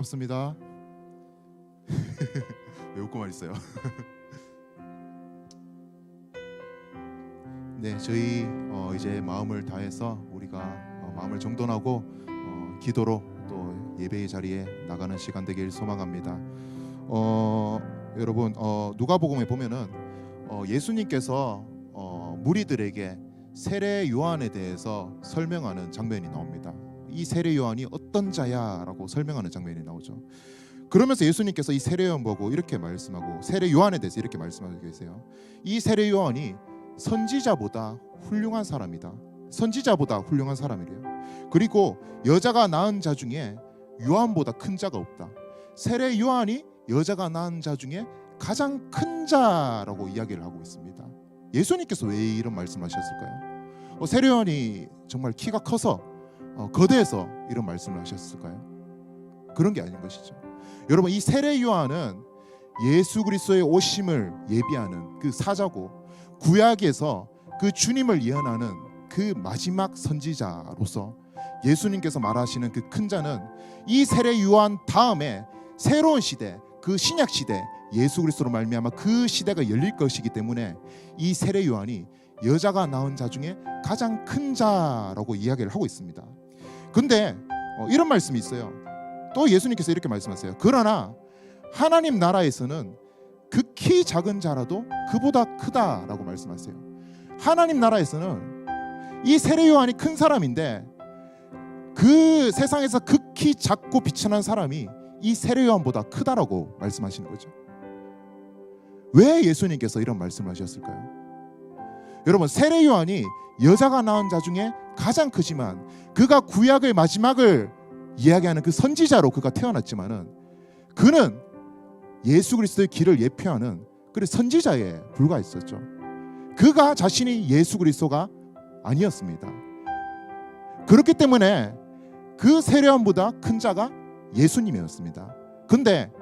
반갑습니다. 왜 웃고만 있어요? 네, 저희 이제 마음을 다해서 우리가 마음을 정돈하고 기도로 또 예배의 자리에 나가는 시간 되길 소망합니다. 여러분, 누가복음에 보면은 예수님께서 무리들에게 세례 요한에 대해서 설명하는 장면이 나옵니다. 이 세례 요한이 어떤 자야라고 설명하는 장면이 나오죠. 그러면서 예수님께서 이 세례 요한 보고 이렇게 말씀하고, 세례 요한에 대해서 이렇게 말씀하고 계세요. 이 세례 요한이 선지자보다 훌륭한 사람이다. 선지자보다 훌륭한 사람이래요. 그리고 여자가 낳은 자 중에 요한보다 큰 자가 없다. 세례 요한이 여자가 낳은 자 중에 가장 큰 자라고 이야기를 하고 있습니다. 예수님께서 왜 이런 말씀하셨을까요? 세례 요한이 정말 키가 커서 거대해서 이런 말씀을 하셨을까요? 그런 게 아닌 것이죠. 여러분, 이 세례 요한은 예수 그리스도의 오심을 예비하는 그 사자고, 구약에서 그 주님을 예언하는 그 마지막 선지자로서 예수님께서 말하시는 그 큰 자는 이 세례 요한 다음에 새로운 시대, 그 신약 시대, 예수 그리스도로 말미암아 그 시대가 열릴 것이기 때문에 이 세례 요한이 여자가 낳은 자 중에 가장 큰 자라고 이야기를 하고 있습니다. 근데 이런 말씀이 있어요. 또 예수님께서 이렇게 말씀하세요. 그러나 하나님 나라에서는 극히 작은 자라도 그보다 크다라고 말씀하세요. 하나님 나라에서는 이 세례 요한이 큰 사람인데 그 세상에서 극히 작고 비천한 사람이 이 세례 요한보다 크다라고 말씀하시는 거죠. 왜 예수님께서 이런 말씀을 하셨을까요? 여러분, 세례 요한이 여자가 낳은 자 중에 가장 크지만 그가 구약의 마지막을 이야기하는 그 선지자로 그가 태어났지만은 그는 예수 그리스도의 길을 예표하는 그 선지자에 불과했었죠. 그가 자신이 예수 그리스도가 아니었습니다. 그렇기 때문에 그 세례 요한보다 큰 자가 예수님이었습니다. 근데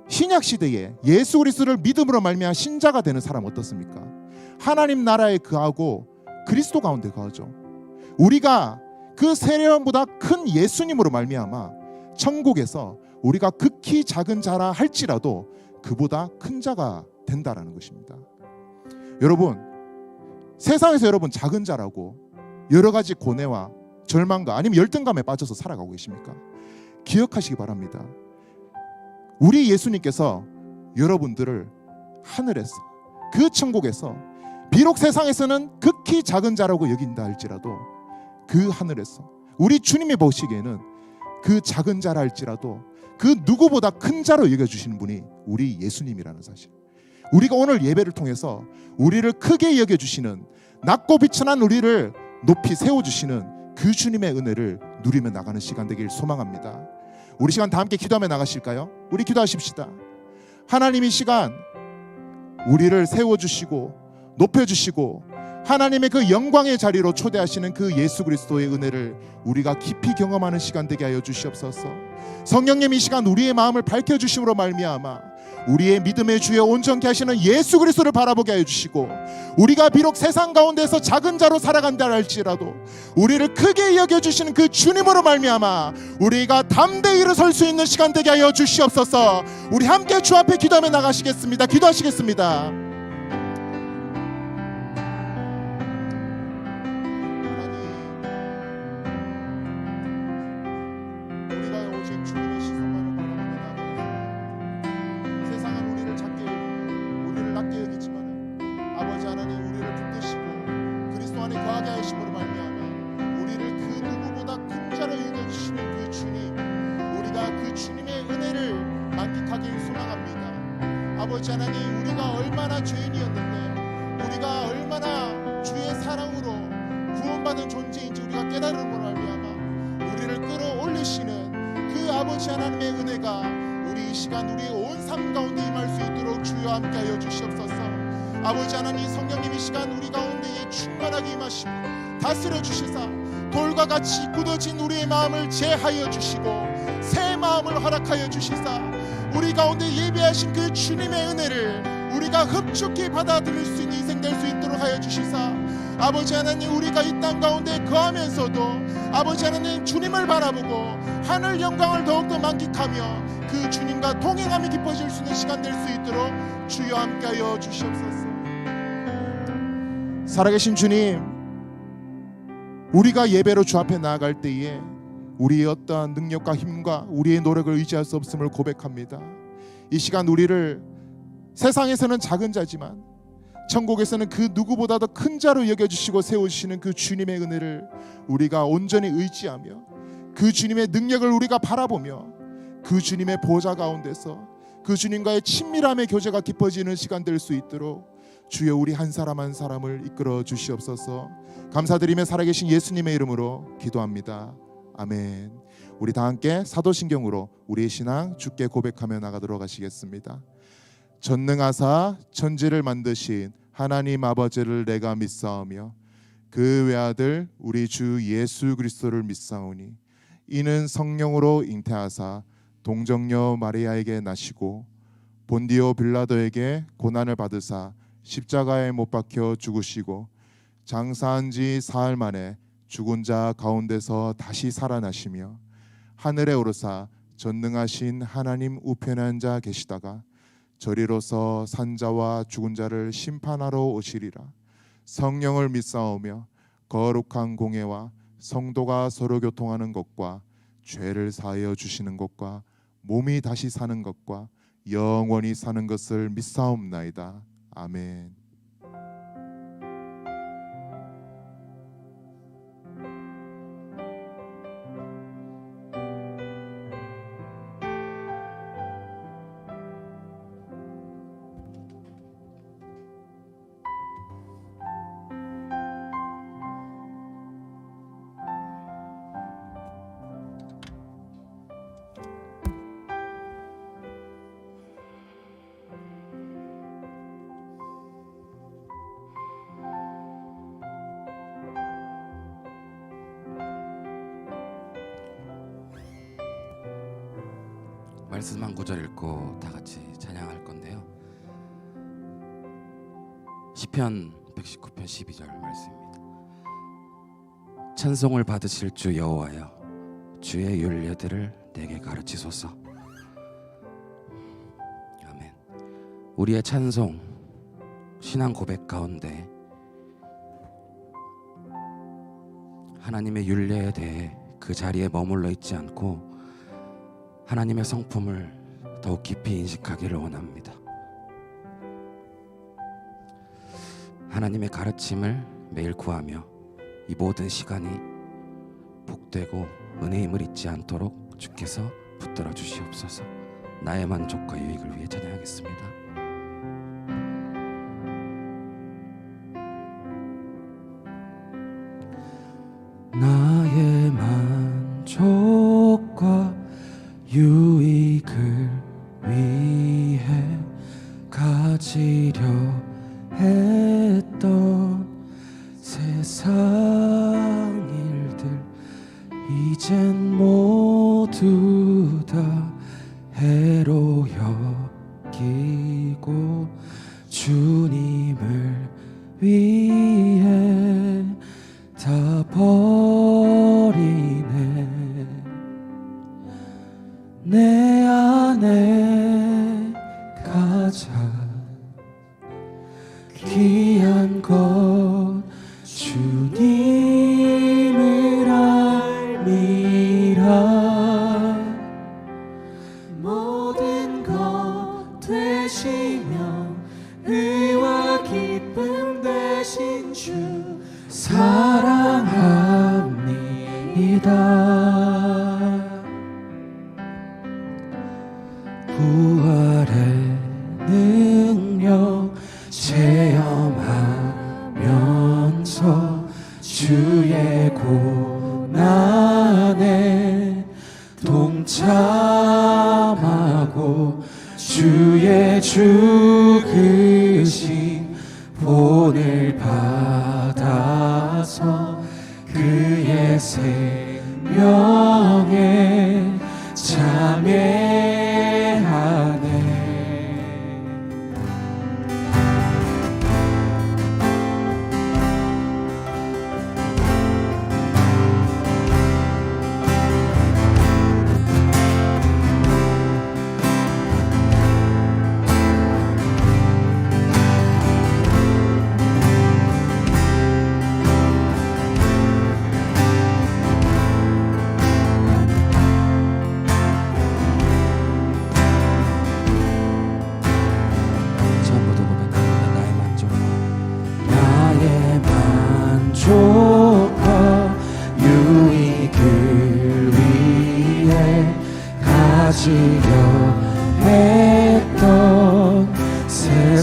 신약 시대에 예수 그리스도를 믿음으로 말미암아 신자가 되는 사람 어떻습니까? 하나님 나라에 거하고 그리스도 가운데 거하죠. 우리가 그 세례 요한보다 큰 예수님으로 말미암아 천국에서 우리가 극히 작은 자라 할지라도 그보다 큰 자가 된다라는 것입니다. 여러분, 세상에서 여러분 작은 자라고 여러 가지 고뇌와 절망과 아니면 열등감에 빠져서 살아가고 계십니까? 기억하시기 바랍니다. 우리 예수님께서 여러분들을 하늘에서, 그 천국에서, 비록 세상에서는 극히 작은 자라고 여긴다 할지라도 그 하늘에서 우리 주님이 보시기에는 그 작은 자라 할지라도 그 누구보다 큰 자로 여겨주시는 분이 우리 예수님이라는 사실, 우리가 오늘 예배를 통해서 우리를 크게 여겨주시는, 낮고 비천한 우리를 높이 세워주시는 그 주님의 은혜를 누리며 나가는 시간 되길 소망합니다. 우리 시간 다 함께 기도하며 나가실까요? 우리 기도하십시다. 하나님, 이 시간 우리를 세워주시고 높여주시고 하나님의 그 영광의 자리로 초대하시는 그 예수 그리스도의 은혜를 우리가 깊이 경험하는 시간 되게 하여 주시옵소서. 성령님, 이 시간 우리의 마음을 밝혀주심으로 말미암아 우리의 믿음의 주여 온전케 하시는 예수 그리스도를 바라보게 하여 주시고, 우리가 비록 세상 가운데서 작은 자로 살아간다 할지라도 우리를 크게 여겨주시는 그 주님으로 말미암아 우리가 담대히 일어설 수 있는 시간 되게 하여 주시옵소서. 우리 함께 주 앞에 기도하며 나가시겠습니다. 기도하시겠습니다. 아버지 하나님, 우리가 얼마나 죄인이었는데 우리가 얼마나 주의 사랑으로 구원받은 존재인지 우리가 깨달음으로 말미암아 우리를 끌어올리시는 그 아버지 하나님의 은혜가 우리 이 시간 우리의 온 삶 가운데 임할 수 있도록 주여 함께하여 주시옵소서. 아버지 하나님, 성령님 이 시간 우리 가운데에 충만하게 임하시고 다스려 주시사 돌과 같이 굳어진 우리의 마음을 제하여 주시고 새 마음을 허락하여 주시사 우리 가운데 예배하신 그 주님의 은혜를 우리가 흡족히 받아들일 수 있는 인생 될 수 있도록 하여 주시사 아버지 하나님, 우리가 이 땅 가운데 거하면서도 아버지 하나님 주님을 바라보고 하늘 영광을 더욱더 만끽하며 그 주님과 동행함이 깊어질 수 있는 시간 될 수 있도록 주여 함께하여 주시옵소서. 살아계신 주님, 우리가 예배로 주 앞에 나아갈 때에 우리의 어떠한 능력과 힘과 우리의 노력을 의지할 수 없음을 고백합니다. 이 시간 우리를 세상에서는 작은 자지만 천국에서는 그 누구보다도 큰 자로 여겨주시고 세워주시는 그 주님의 은혜를 우리가 온전히 의지하며 그 주님의 능력을 우리가 바라보며 그 주님의 보좌 가운데서 그 주님과의 친밀함의 교제가 깊어지는 시간 될 수 있도록 주여 우리 한 사람 한 사람을 이끌어 주시옵소서. 감사드리며 살아계신 예수님의 이름으로 기도합니다. 아멘. 우리 다 함께 사도신경으로 우리의 신앙 주께 고백하며 나가도록 하시겠습니다. 전능하사 천지를 만드신 하나님 아버지를 내가 믿사오며 그 외아들 우리 주 예수 그리스도를 믿사오니 이는 성령으로 잉태하사 동정녀 마리아에게 나시고 본디오 빌라도에게 고난을 받으사 십자가에 못 박혀 죽으시고 장사한 지 사흘 만에 죽은 자 가운데서 다시 살아나시며 하늘에 오르사 전능하신 하나님 우편에 앉아 계시다가 저리로서 산자와 죽은 자를 심판하러 오시리라. 성령을 믿사오며 거룩한 공예와 성도가 서로 교통하는 것과 죄를 사하여 주시는 것과 몸이 다시 사는 것과 영원히 사는 것을 믿사옵나이다. 아멘. 말씀 한 구절 읽고 다 같이 찬양할 건데요. 시편 119편 12절 말씀입니다. 찬송을 받으실 주 여호와여, 주의 율례들을 내게 가르치소서. 아멘. 우리의 찬송, 신앙 고백 가운데 하나님의 율례에 대해 그 자리에 머물러 있지 않고 하나님의 성품을 더욱 깊이 인식하기를 원합니다. 하나님의 가르침을 매일 구하며 이 모든 시간이 복되고 은혜임을 잊지 않도록 주께서 붙들어 주시옵소서. 나의 만족과 유익을 위해 찬양하겠습니다. 나의 만족과 유익을 위해 가지려 했던 세상 일들 이젠 모두 다 해로 여기고 주님을 위해 다 버리네. 내 안에 가장 귀한 것 주님을 알미라. 모든 것 되시며 의와 기쁨 되신 주 사랑합니다. 부활의 능력 체험하면서 주의 고난에 동참하고 주의 죽으신 본을 받아서 그의 생명에 참여하네.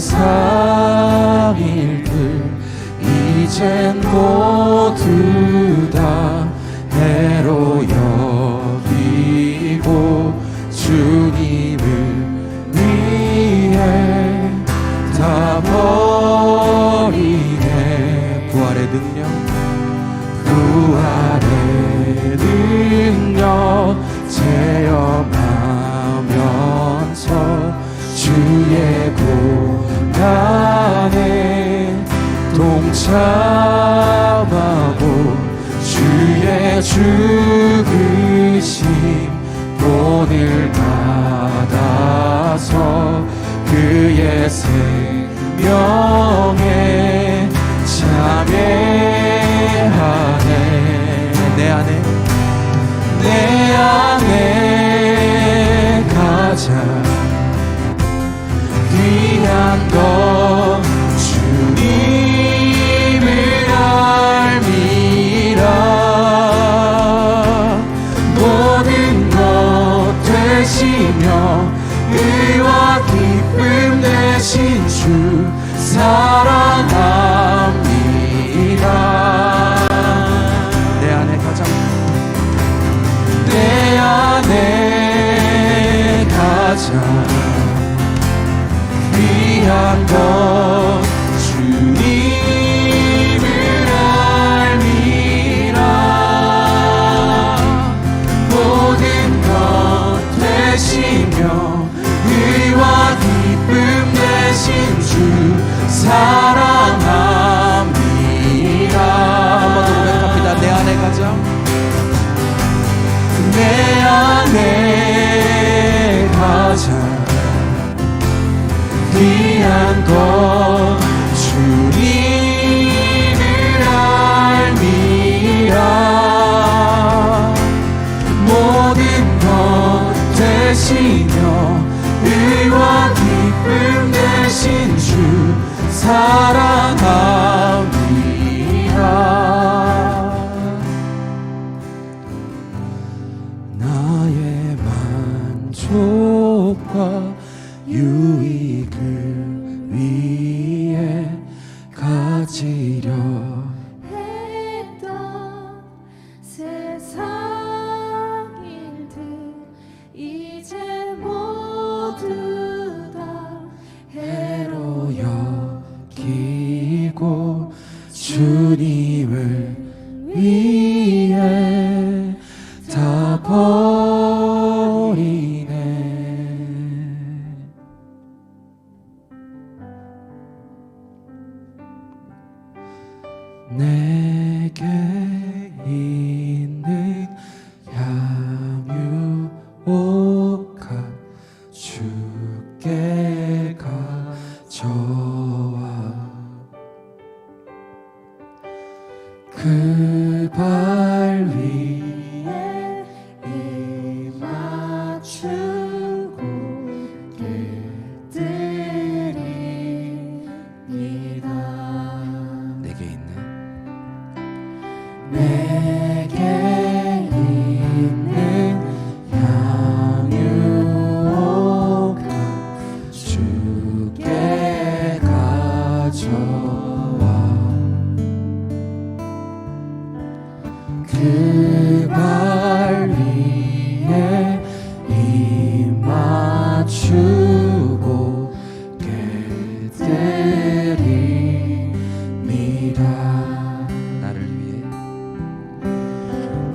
세상 일들 이젠 모두 다 해로 여기고 주님을 위해 다 버리네. 부활의 능력 체험하면서 주의 고난에 동참하고 주의 죽으심 본을 받아서 그의 생명에 참여하네. 내 안에 가장 귀한 것 주님을 알미라. 모든 것 되시며 의와 기쁨 되신 주 사랑합니다. 내 안에 가장 귀한 것 주님을 알미라. 모든 것 되시며 의와 기쁨 되신 주 사랑합니다. 한 번 더 고백합니다. 내 안에 가장 귀한 것 주님을 알미라. 모든 것 되시며 의와 기쁨 되신 주 사랑합니다. 나의 만족과 유익을 위해 가지려 했던 세상 일들 이제 모두 다 해로 여기고 주님을 위해 다 버리네. 내게 있는 향유옥합 주께 가져와 그 발 위에 이 맞추고 깨뜨립니다. 내게 있는 향유옥합 주께 가져와 그 발 위에 입 맞추고 깨뜨립니다.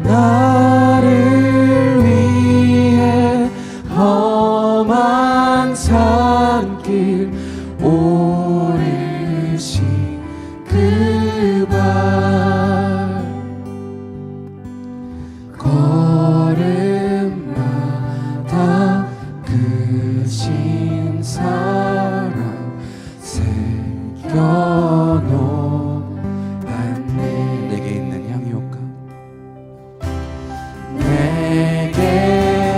나를 위해 험한 산길 오르신 그 발 걸음마다 그 신 사랑 새겨놓았네. 내게 있는 향유옥합 내게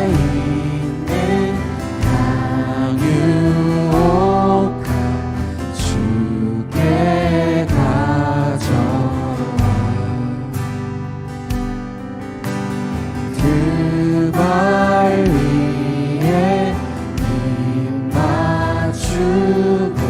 있는 향유옥합 주께 가져와 그 발 위에 입 맞추고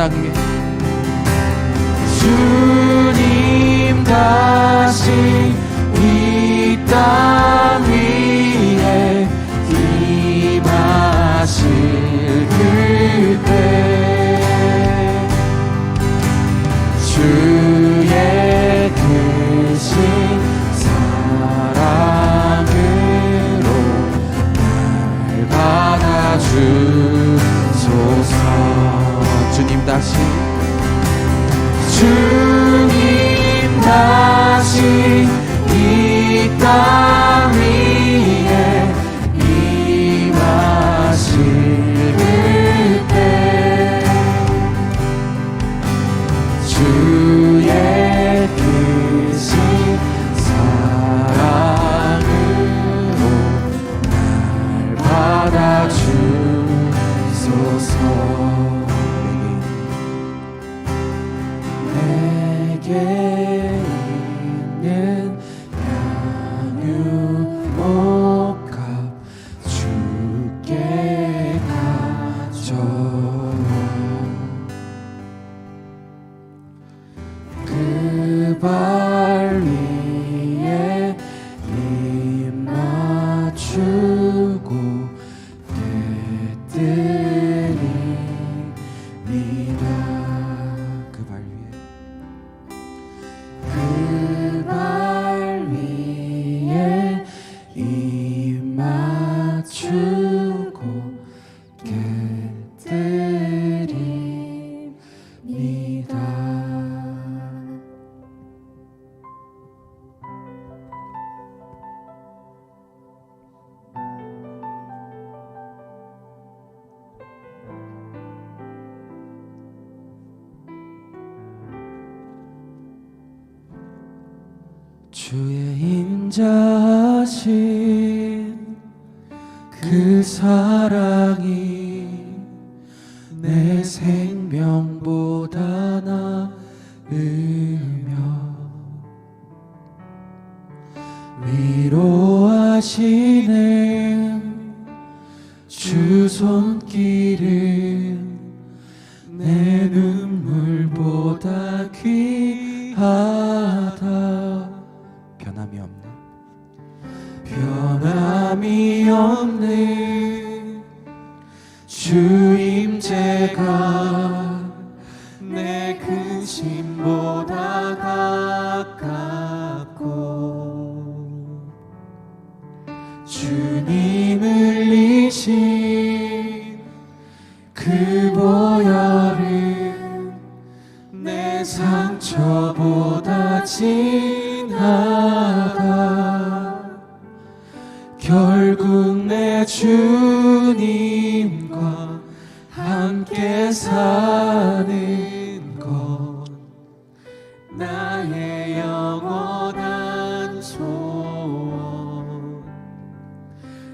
땅 위에 주님 다시 이 땅 위에 임하실 그때 주의 크신 사랑으로 날 받아주소서. 주님 다시 이 땅 위에 임하실 그때 주의 크신 사랑으로 날 받아주소서. 내게 있는 양육 목값 주께 가져 그 발 위에 입 맞추고 깨뜨립니다. 그 발 위에 입 맞추고 깨뜨립니다. 주의 인자하신 그 사랑이 내 생명보다 나으며 위로하시는 주 손길은 내 눈물보다 귀하다. 변함이 없는 주 임재가 내 근심보다 가깝고 주님 흘리신 그 보혈은 내 상처보다 진하다. 결국 내 주님과 함께 사는 것 나의 영원한 소원.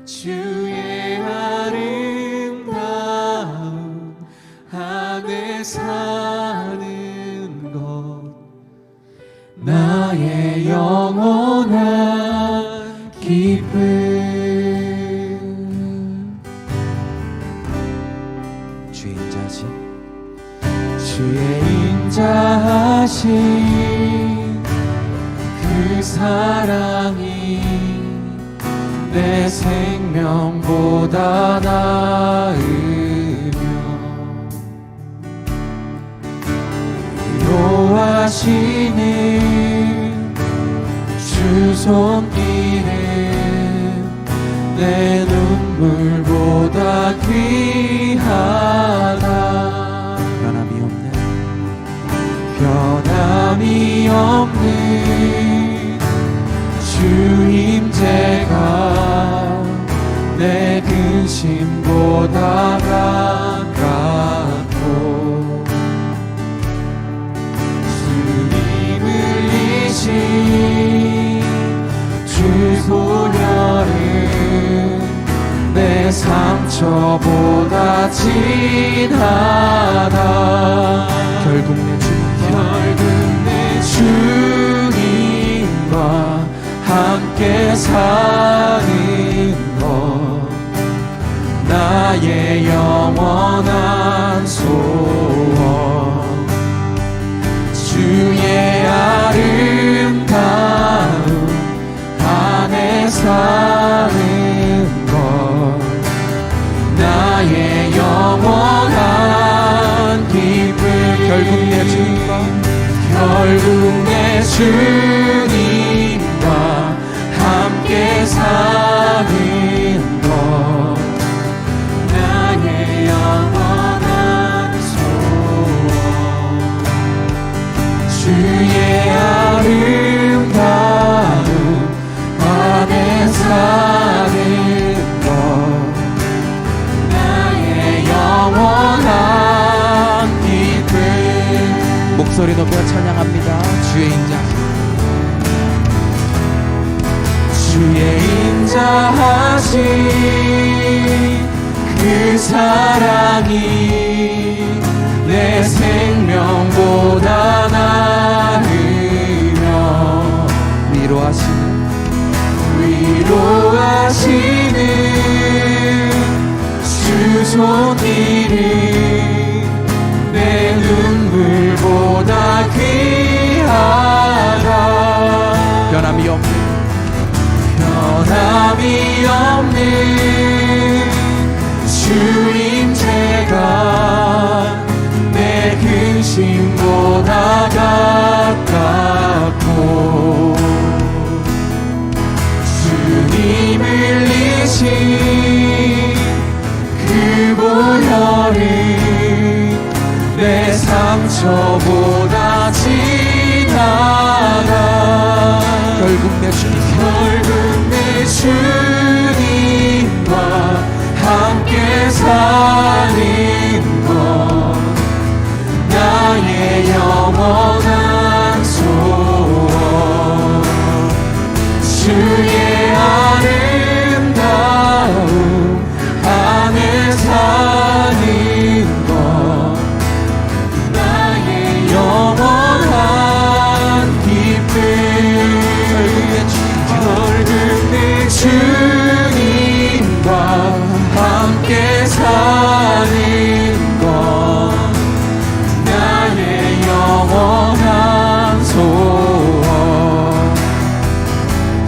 주의 아름다운 안에 사는 것 나의 영원한 기쁨. 주의 인자하신 그 사랑이 내 생명보다 나으며 위로하시는 주 손길은 내 눈물보다 귀하다. 변함이 없는 주 임재가 내 근심보다 가깝고 주님 흘리신 주 보혈은 내 상처보다 진하다. 결국 내 주님과 함께 사는 것 나의 영원한 소원. 결국 내 주님과 함께 사는 것 나의 영원한 소원 주의 아름다움 안에 사는 것 나의 영원한 기쁨 목소리 높여 찬양합니다. 주의 인자 주의 인자하신 그 사랑이 내 생명보다 나으며 위로하시는 주 손길은 내 눈물보다 귀하다 변함이 없는 주임제가 내 근심보다 가깝고 주님 흘리신 그 보혈은 내 상처보다 진하다 결국 내 주님과 함께 사는 것 나의 영원한 소원 주의 아름다움 안에 사는 것 나의 영원한 기쁨 결국 내 주님과 함께 사는 것 나의 영원한 소원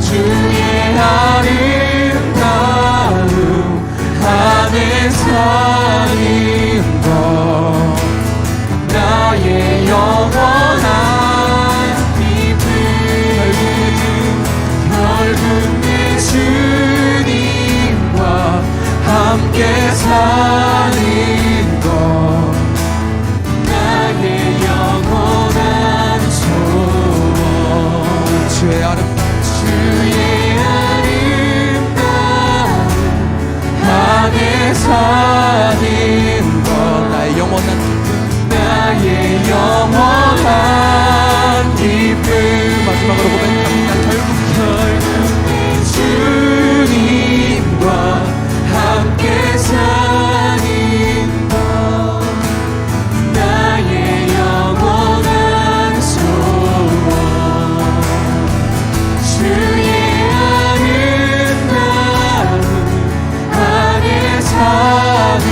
주의 아름다움 안에 사는 것 나의 영원한 기쁨 결국 내 주님과 함께 사는 것 나의 영원한 소원 주의 아름다움 안에 사는 것 나의 영원한 기쁨 마지막으로 고백합니다. 결국 내 주님과 함께 사는 것 나의 영원한 소원 주의 아름다움 안에 사는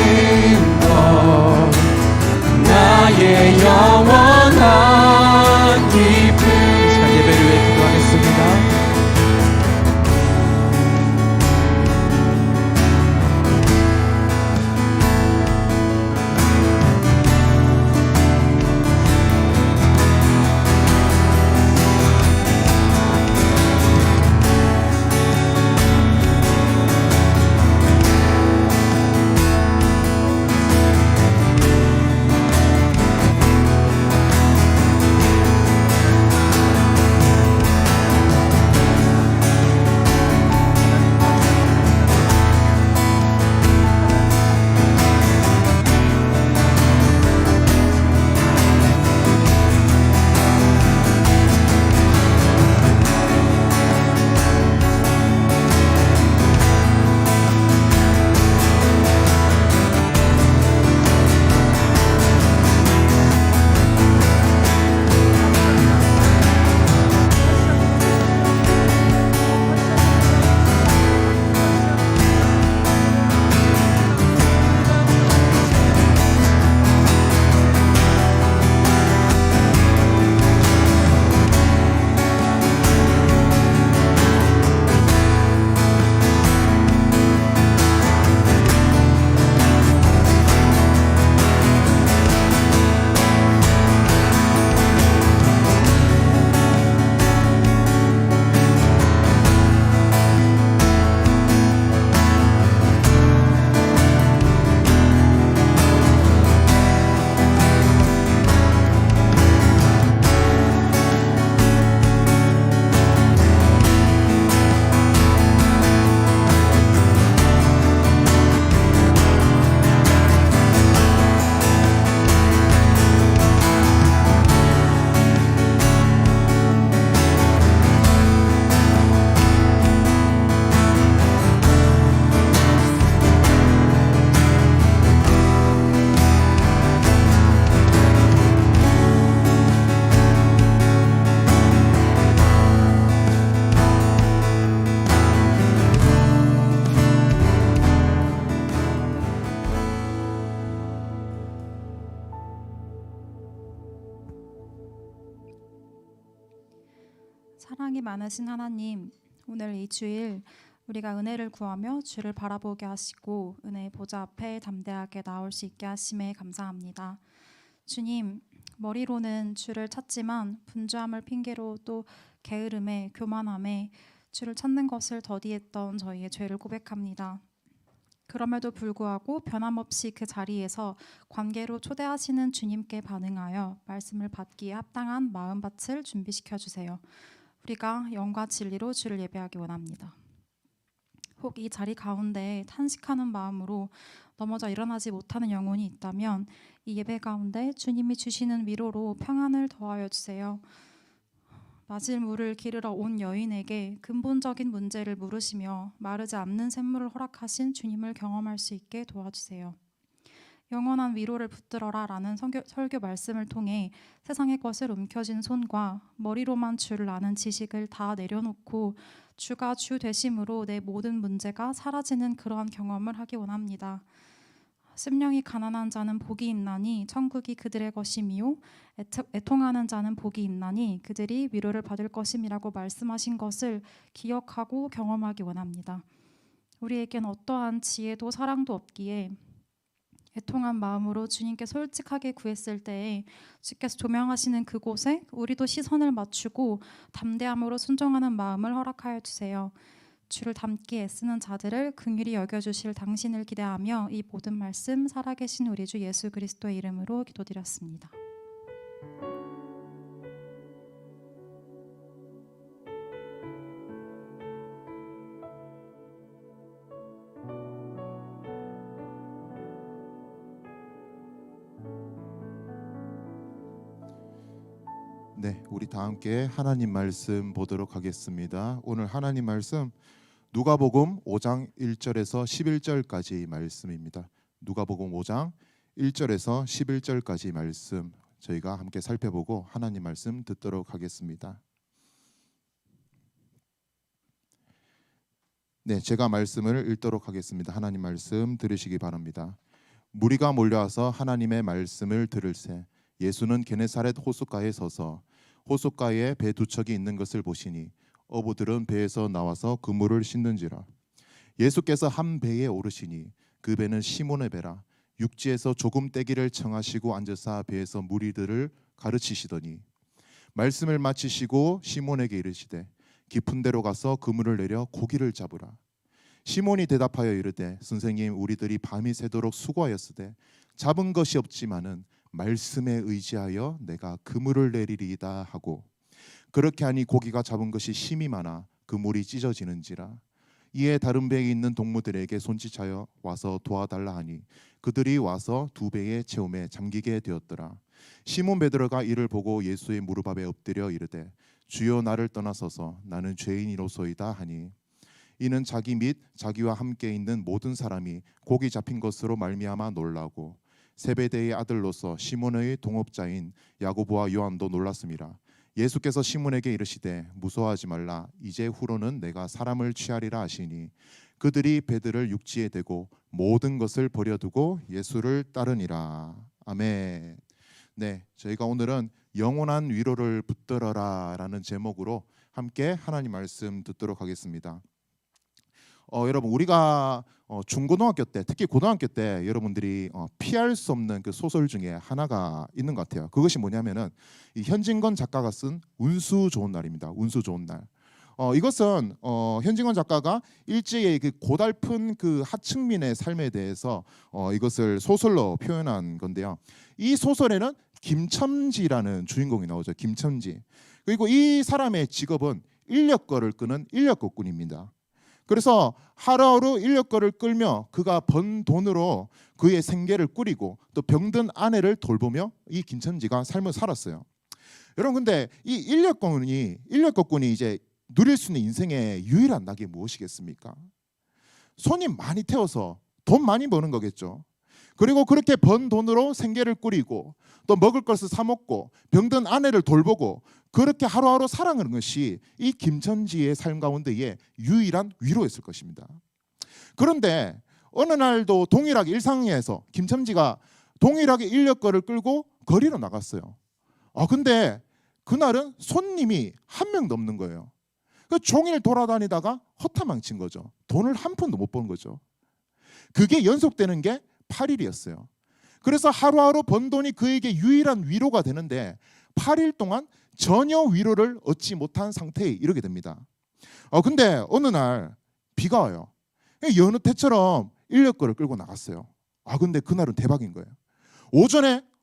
사랑이 많으신 하나님, 오늘 이 주일 우리가 은혜를 구하며 주를 바라보게 하시고 은혜의 보좌 앞에 담대하게 나올 수 있게 하심에 감사합니다. 주님, 머리로는 주를 찾지만 분주함을 핑계로 또 게으름에 교만함에 주를 찾는 것을 더디했던 저희의 죄를 고백합니다. 그럼에도 불구하고 변함없이 그 자리에서 관계로 초대하시는 주님께 반응하여 말씀을 받기에 합당한 마음밭을 준비시켜 주세요. 우리가 영과 진리로 주를 예배하기 원합니다. 혹 이 자리 가운데 탄식하는 마음으로 넘어져 일어나지 못하는 영혼이 있다면 이 예배 가운데 주님이 주시는 위로로 평안을 더하여 주세요. 마실 물을 기르러 온 여인에게 근본적인 문제를 물으시며 마르지 않는 샘물을 허락하신 주님을 경험할 수 있게 도와주세요. 영원한 위로를 붙들어라 라는 설교 말씀을 통해 세상의 것을 움켜쥔 손과 머리로만 주를 아는 지식을 다 내려놓고 주가 주 되심으로 내 모든 문제가 사라지는 그러한 경험을 하기 원합니다. 심령이 가난한 자는 복이 있나니 천국이 그들의 것이미요 애통하는 자는 복이 있나니 그들이 위로를 받을 것임이라고 말씀하신 것을 기억하고 경험하기 원합니다. 우리에겐 어떠한 지혜도 사랑도 없기에 애통한 마음으로 주님께 솔직하게 구했을 때에 주께서 조명하시는 그곳에 우리도 시선을 맞추고 담대함으로 순종하는 마음을 허락하여 주세요. 주를 닮기 애쓰는 자들을 긍휼히 여겨주실 당신을 기대하며 이 모든 말씀 살아계신 우리 주 예수 그리스도의 이름으로 기도드렸습니다. 네, 우리 다 함께 하나님 말씀 보도록 하겠습니다. 오늘 하나님 말씀 누가복음 5장 1절에서 11절까지 말씀입니다. 누가복음 5장 1절에서 11절까지 말씀 저희가 함께 살펴보고 하나님 말씀 듣도록 하겠습니다. 네, 제가 말씀을 읽도록 하겠습니다. 하나님 말씀 들으시기 바랍니다. 무리가 몰려와서 하나님의 말씀을 들을새 예수는 게네사렛 호숫가에 서서 호숫가에 배 두 척이 있는 것을 보시니 어부들은 배에서 나와서 그물을 씻는지라. 예수께서 한 배에 오르시니 그 배는 시몬의 배라. 육지에서 조금 떼기를 청하시고 앉으사 배에서 무리들을 가르치시더니 말씀을 마치시고 시몬에게 이르시되 깊은 데로 가서 그물을 내려 고기를 잡으라. 시몬이 대답하여 이르되 선생님 우리들이 밤이 새도록 수고하였으되 잡은 것이 없지만은 말씀에 의지하여 내가 그물을 내리리이다 하고 그렇게 하니 고기가 잡은 것이 심이 많아 그물이 찢어지는지라. 이에 다른 배에 있는 동무들에게 손짓하여 와서 도와달라 하니 그들이 와서 두 배의 체험에 잠기게 되었더라. 시몬 베드로가 이를 보고 예수의 무릎 앞에 엎드려 이르되 주여 나를 떠나소서 나는 죄인이로소이다 하니 이는 자기 및 자기와 함께 있는 모든 사람이 고기 잡힌 것으로 말미암아 놀라고 세베대의 아들로서 시몬의 동업자인 야고보와 요한도 놀랐음이라. 예수께서 시몬에게 이르시되 무서워하지 말라 이제 후로는 내가 사람을 취하리라 하시니 그들이 배들을 육지에 대고 모든 것을 버려두고 예수를 따르니라. 아멘. 네, 저희가 오늘은 영원한 위로를 붙들어라라는 제목으로 함께 하나님 말씀 듣도록 하겠습니다. 여러분 우리가 중고등학교 때 특히 고등학교 때 여러분들이 피할 수 없는 그 소설 중에 하나가 있는 것 같아요. 그것이 뭐냐면은 이 현진건 작가가 쓴 운수 좋은 날입니다. 운수 좋은 날. 이것은 현진건 작가가 일제의 그 고달픈 그 하층민의 삶에 대해서 이것을 소설로 표현한 건데요. 이 소설에는 김첨지라는 주인공이 나오죠. 김첨지. 그리고 이 사람의 직업은 인력거를 끄는 인력거꾼입니다. 그래서 하루하루 인력거를 끌며 그가 번 돈으로 그의 생계를 꾸리고 또 병든 아내를 돌보며 이 김첨지가 삶을 살았어요. 여러분 근데 이 인력거꾼이 이제 누릴 수 있는 인생의 유일한 낙이 무엇이겠습니까? 손님 많이 태워서 돈 많이 버는 거겠죠. 그리고 그렇게 번 돈으로 생계를 꾸리고 또 먹을 것을 사 먹고 병든 아내를 돌보고 그렇게 하루하루 살아가는 것이 이 김첨지의 삶 가운데의 유일한 위로였을 것입니다. 그런데 어느 날도 동일하게 일상에서 김첨지가 동일하게 인력거를 끌고 거리로 나갔어요. 근데 그날은 손님이 한 명도 없는 거예요. 그 종일 돌아다니다가 허타망친 거죠. 돈을 한 푼도 못 번 거죠. 그게 연속되는 게 8일이었어요. 그래서 하루하루 번 돈이 그에게 유일한 위로가 되는데 8일 동안 전혀 위로를 얻지 못한 상태에 이르게 됩니다. 근데 어느 날 비가 와요. 여느 때처럼 인력거를 끌고 나갔어요. 근데 그날은 대박인 거예요.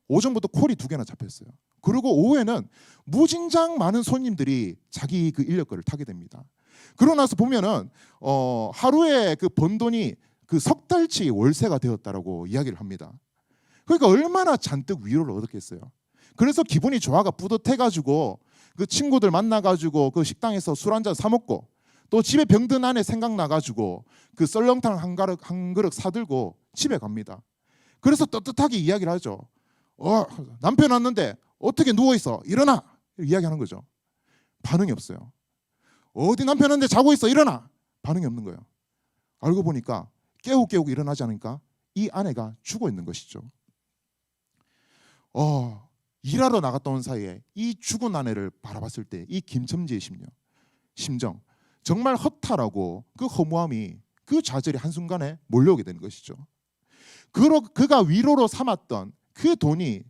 오전부터 콜이 2개나 잡혔어요. 그리고 오후에는 무진장 많은 손님들이 자기 그 인력거를 타게 됩니다. 그러고 나서 보면은 하루에 그 번 돈이 그 3달치 월세가 되었다라고 이야기를 합니다. 그러니까 얼마나 잔뜩 위로를 얻었겠어요. 그래서 기분이 좋아가 뿌듯해가지고 그 친구들 만나가지고 그 식당에서 술 한잔 사 먹고 또 집에 병든 아내 생각나가지고 그 썰렁탕 한 그릇 사들고 집에 갑니다. 그래서 떳떳하게 이야기를 하죠. 남편 왔는데 어떻게 누워있어? 일어나! 이야기하는 거죠. 반응이 없어요. 어디 남편 왔는데 자고 있어? 일어나! 반응이 없는 거예요. 알고 보니까 깨우고 일어나지 않으니까 이 아내가 죽어 있는 것이죠. 일하러 나갔다 온 사이에 이 죽은 아내를 바라봤을 때 이 김첨지의 심정 정말 허탈하고 그 허무함이 그 좌절이 한순간에 몰려오게 되는 것이죠. 그가 위로로 삼았던 그 돈이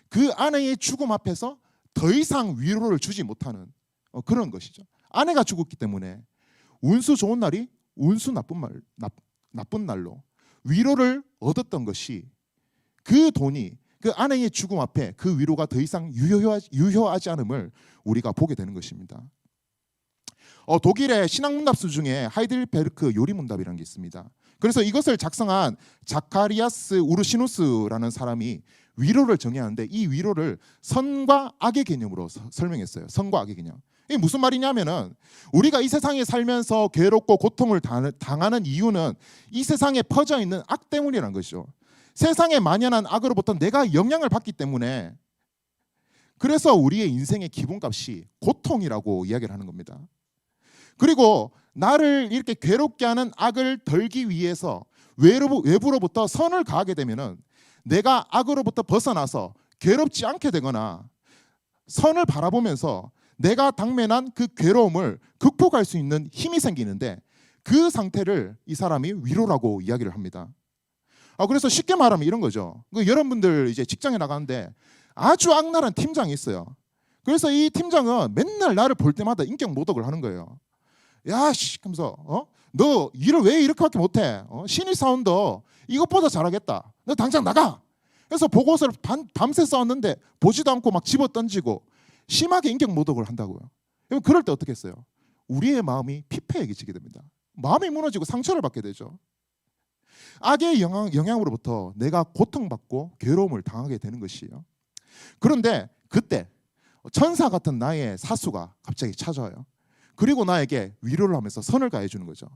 그 아내의 죽음 앞에서 더 이상 위로를 주지 못하는 그런 것이죠. 아내가 죽었기 때문에 운수 좋은 날이 운수 나쁜 날로 위로를 얻었던 것이 그 돈이 그 아내의 죽음 앞에 그 위로가 더 이상 유효하지 않음을 우리가 보게 되는 것입니다. 독일의 신학문답수 중에 하이델베르크 요리문답이라는 게 있습니다. 그래서 이것을 작성한 자카리아스 우르시누스라는 사람이 위로를 정의하는데 이 위로를 선과 악의 개념으로 설명했어요. 선과 악의 개념. 이게 무슨 말이냐면은 우리가 이 세상에 살면서 괴롭고 고통을 당하는 이유는 이 세상에 퍼져 있는 악 때문이라는 것이죠. 세상에 만연한 악으로부터 내가 영향을 받기 때문에 그래서 우리의 인생의 기본값이 고통이라고 이야기를 하는 겁니다. 그리고 나를 이렇게 괴롭게 하는 악을 덜기 위해서 외부로부터 선을 가하게 되면은 내가 악으로부터 벗어나서 괴롭지 않게 되거나 선을 바라보면서 내가 당면한 그 괴로움을 극복할 수 있는 힘이 생기는데 그 상태를 이 사람이 위로라고 이야기를 합니다. 그래서 쉽게 말하면 이런 거죠. 여러분들 이제 직장에 나가는데 아주 악랄한 팀장이 있어요. 그래서 이 팀장은 맨날 나를 볼 때마다 인격 모독을 하는 거예요. 야씨 하면서 너 일을 왜 이렇게밖에 못해? 신입사원도 이것보다 잘하겠다. 너 당장 나가. 그래서 보고서를 밤새 써왔는데 보지도 않고 막 집어던지고 심하게 인격 모독을 한다고요. 그럴 때 어떻게 했어요? 우리의 마음이 피폐해지게 됩니다. 마음이 무너지고 상처를 받게 되죠. 악의 영향으로부터 내가 고통받고 괴로움을 당하게 되는 것이에요. 그런데 그때 천사 같은 나의 사수가 갑자기 찾아와요. 그리고 나에게 위로를 하면서 선을 가해 주는 거죠.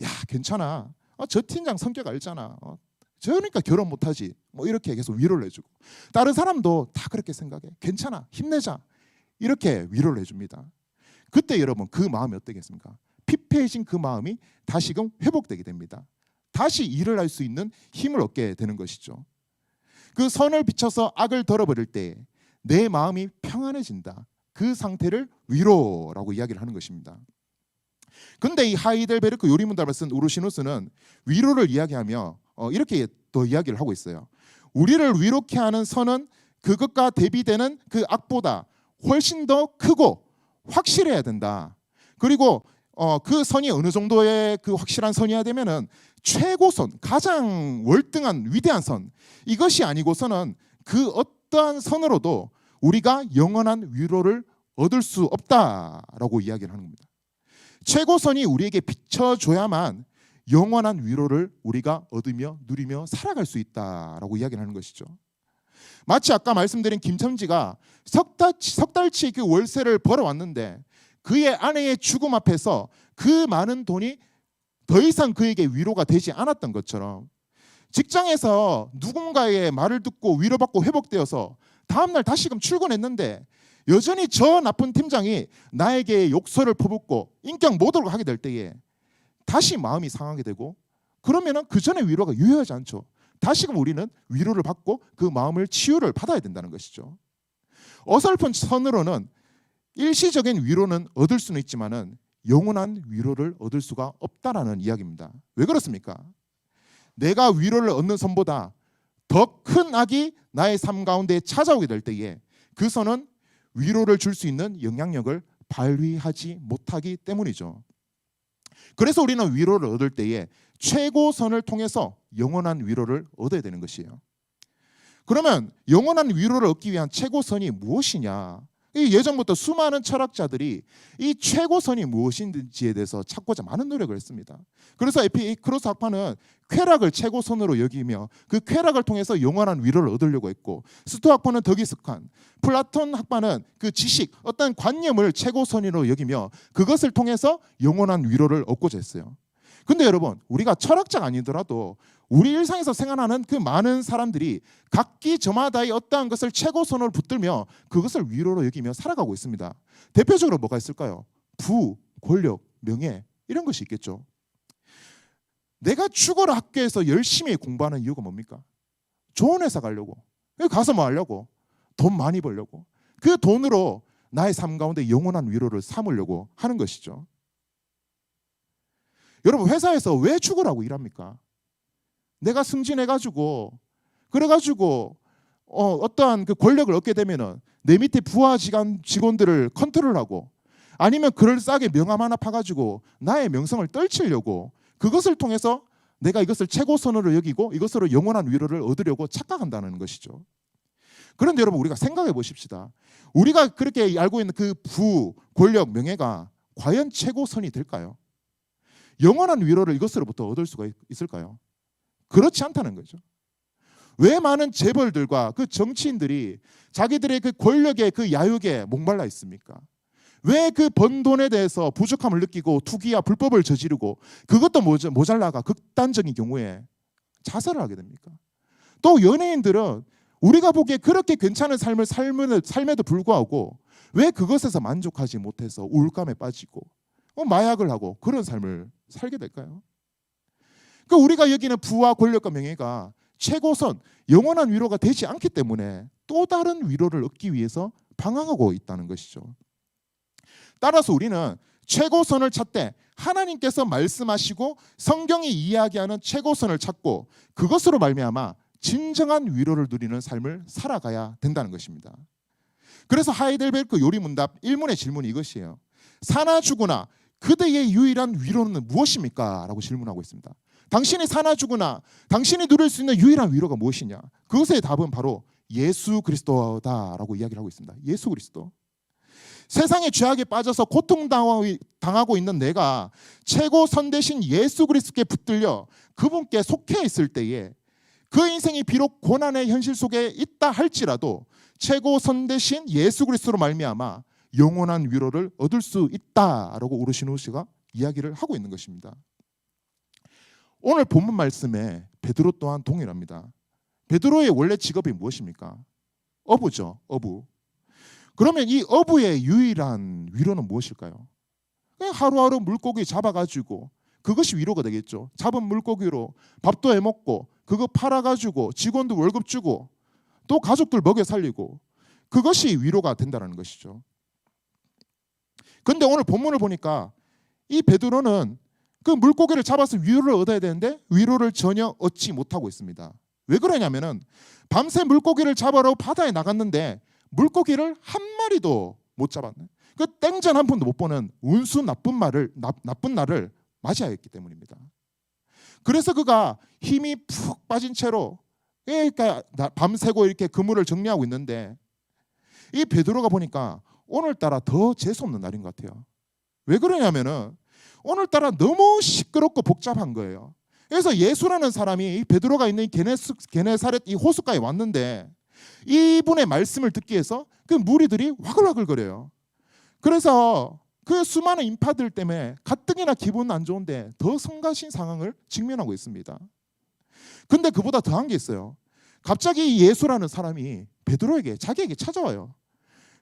야, 괜찮아. 저 팀장 성격 알잖아. 저러니까 결혼 못하지. 뭐 이렇게 계속 위로를 해주고 다른 사람도 다 그렇게 생각해. 괜찮아. 힘내자. 이렇게 위로를 해줍니다. 그때 여러분 그 마음이 어떻겠습니까? 피폐해진 그 마음이 다시금 회복되게 됩니다. 다시 일을 할 수 있는 힘을 얻게 되는 것이죠. 그 선을 비춰서 악을 덜어버릴 때 내 마음이 평안해진다. 그 상태를 위로라고 이야기를 하는 것입니다. 근데 이 하이델베르크 요리문답을 쓴 우르시누스는 위로를 이야기하며 이렇게 또 이야기를 하고 있어요. 우리를 위롭게 하는 선은 그것과 대비되는 그 악보다 훨씬 더 크고 확실해야 된다. 그리고 그 선이 어느 정도의 그 확실한 선이어야 되면은 최고선, 가장 월등한 위대한 선, 이것이 아니고서는 그 어떠한 선으로도 우리가 영원한 위로를 얻을 수 없다라고 이야기를 하는 겁니다. 최고선이 우리에게 비춰줘야만 영원한 위로를 우리가 얻으며 누리며 살아갈 수 있다라고 이야기를 하는 것이죠. 마치 아까 말씀드린 김첨지가 석 달치 그 월세를 벌어왔는데 그의 아내의 죽음 앞에서 그 많은 돈이 더 이상 그에게 위로가 되지 않았던 것처럼 직장에서 누군가의 말을 듣고 위로받고 회복되어서 다음날 다시금 출근했는데 여전히 저 나쁜 팀장이 나에게 욕설을 퍼붓고 인격 모독을 하게 될 때에 다시 마음이 상하게 되고 그러면은 그 전에 위로가 유효하지 않죠. 다시금 우리는 위로를 받고 그 마음을 치유를 받아야 된다는 것이죠. 어설픈 선으로는 일시적인 위로는 얻을 수는 있지만은 영원한 위로를 얻을 수가 없다라는 이야기입니다. 왜 그렇습니까? 내가 위로를 얻는 선보다 더 큰 악이 나의 삶 가운데 찾아오게 될 때에 그 선은 위로를 줄 수 있는 영향력을 발휘하지 못하기 때문이죠. 그래서 우리는 위로를 얻을 때에 최고선을 통해서 영원한 위로를 얻어야 되는 것이에요. 그러면 영원한 위로를 얻기 위한 최고선이 무엇이냐? 예전부터 수많은 철학자들이 이 최고선이 무엇인지에 대해서 찾고자 많은 노력을 했습니다. 그래서 에피크로스 학파는 쾌락을 최고선으로 여기며 그 쾌락을 통해서 영원한 위로를 얻으려고 했고, 스토아 학파는 더 깊숙한 플라톤 학파는 그 지식, 어떤 관념을 최고선으로 여기며 그것을 통해서 영원한 위로를 얻고자 했어요. 근데 여러분, 우리가 철학자가 아니더라도 우리 일상에서 생활하는 그 많은 사람들이 각기 저마다의 어떠한 것을 최고선으로 붙들며 그것을 위로로 여기며 살아가고 있습니다. 대표적으로 뭐가 있을까요? 부, 권력, 명예, 이런 것이 있겠죠. 내가 죽어라 학교에서 열심히 공부하는 이유가 뭡니까? 좋은 회사 가려고, 가서 뭐 하려고? 돈 많이 벌려고, 그 돈으로 나의 삶 가운데 영원한 위로를 삼으려고 하는 것이죠. 여러분, 회사에서 왜 죽으라고 일합니까? 내가 승진해가지고 그래가지고 어떠한 그 권력을 얻게 되면은 내 밑에 부하 직원들을 컨트롤하고, 아니면 그럴싸하게 명함 하나 파가지고 나의 명성을 떨치려고, 그것을 통해서 내가 이것을 최고선으로 여기고 이것으로 영원한 위로를 얻으려고 착각한다는 것이죠. 그런데 여러분, 우리가 생각해 보십시다. 우리가 그렇게 알고 있는 그 부, 권력, 명예가 과연 최고선이 될까요? 영원한 위로를 이것으로부터 얻을 수가 있을까요? 그렇지 않다는 거죠. 왜 많은 재벌들과 그 정치인들이 자기들의 그 권력의 그 야욕에 목말라 있습니까? 왜 그 번 돈에 대해서 부족함을 느끼고 투기와 불법을 저지르고 그것도 모자라가 극단적인 경우에 자살을 하게 됩니까? 또 연예인들은 우리가 보기에 그렇게 괜찮은 삶을 삶에도 불구하고 왜 그것에서 만족하지 못해서 우울감에 빠지고 마약을 하고 그런 삶을 살게 될까요? 그 우리가 여기는 부와 권력과 명예가 최고선, 영원한 위로가 되지 않기 때문에 또 다른 위로를 얻기 위해서 방황하고 있다는 것이죠. 따라서 우리는 최고선을 찾되 하나님께서 말씀하시고 성경이 이야기하는 최고선을 찾고 그것으로 말미암아 진정한 위로를 누리는 삶을 살아가야 된다는 것입니다. 그래서 하이델베르크 요리문답 1문의 질문이 이것이에요. 사나 죽으나 그대의 유일한 위로는 무엇입니까? 라고 질문하고 있습니다. 당신이 사나 죽으나 당신이 누릴 수 있는 유일한 위로가 무엇이냐? 그것의 답은 바로 예수 그리스도다라고 이야기를 하고 있습니다. 예수 그리스도. 세상의 죄악에 빠져서 고통당하고 있는 내가 최고선 대신 예수 그리스도께 붙들려 그분께 속해 있을 때에 그 인생이 비록 고난의 현실 속에 있다 할지라도 최고선 대신 예수 그리스도로 말미암아 영원한 위로를 얻을 수 있다라고 오르시누스가 이야기를 하고 있는 것입니다. 오늘 본문 말씀에 베드로 또한 동일합니다. 베드로의 원래 직업이 무엇입니까? 어부죠. 어부. 그러면 이 어부의 유일한 위로는 무엇일까요? 그냥 하루하루 물고기 잡아가지고 그것이 위로가 되겠죠. 잡은 물고기로 밥도 해먹고 그거 팔아가지고 직원도 월급 주고 또 가족들 먹여 살리고 그것이 위로가 된다는 것이죠. 그런데 오늘 본문을 보니까 이 베드로는 그 물고기를 잡아서 위로를 얻어야 되는데 위로를 전혀 얻지 못하고 있습니다. 왜 그러냐면은 밤새 물고기를 잡으러 바다에 나갔는데 물고기를 한 마리도 못 잡았네. 그 땡전 한 푼도 못 버는 운수 나쁜 날을 맞이하여 했기 때문입니다. 그래서 그가 힘이 푹 빠진 채로 그러니까 밤새고 이렇게 그물을 정리하고 있는데 이 베드로가 보니까 오늘따라 더 재수없는 날인 것 같아요. 왜 그러냐면은 오늘따라 너무 시끄럽고 복잡한 거예요. 그래서 예수라는 사람이 이 베드로가 있는 게네사렛 이 호숫가에 왔는데 이분의 말씀을 듣기 위해서 그 무리들이 와글와글거려요. 그래서 그 수많은 인파들 때문에 가뜩이나 기분 안 좋은데 더 성가신 상황을 직면하고 있습니다. 근데 그보다 더한 게 있어요. 갑자기 예수라는 사람이 베드로에게 자기에게 찾아와요.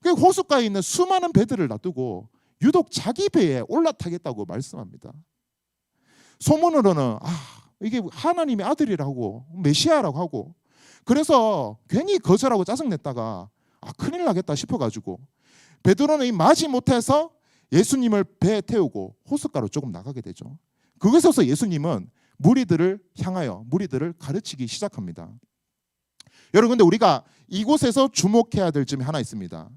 그 호숫가에 있는 수많은 배들을 놔두고 유독 자기 배에 올라타겠다고 말씀합니다. 소문으로는 이게 하나님의 아들이라고 메시아라고 하고 그래서 괜히 거절하고 짜증냈다가 큰일 나겠다 싶어가지고 베드로는 이 마지 못해서 예수님을 배에 태우고 호숫가로 조금 나가게 되죠. 그것에서 예수님은 무리들을 향하여 무리들을 가르치기 시작합니다. 여러분, 근데 우리가 이곳에서 주목해야 될 점이 하나 있습니다.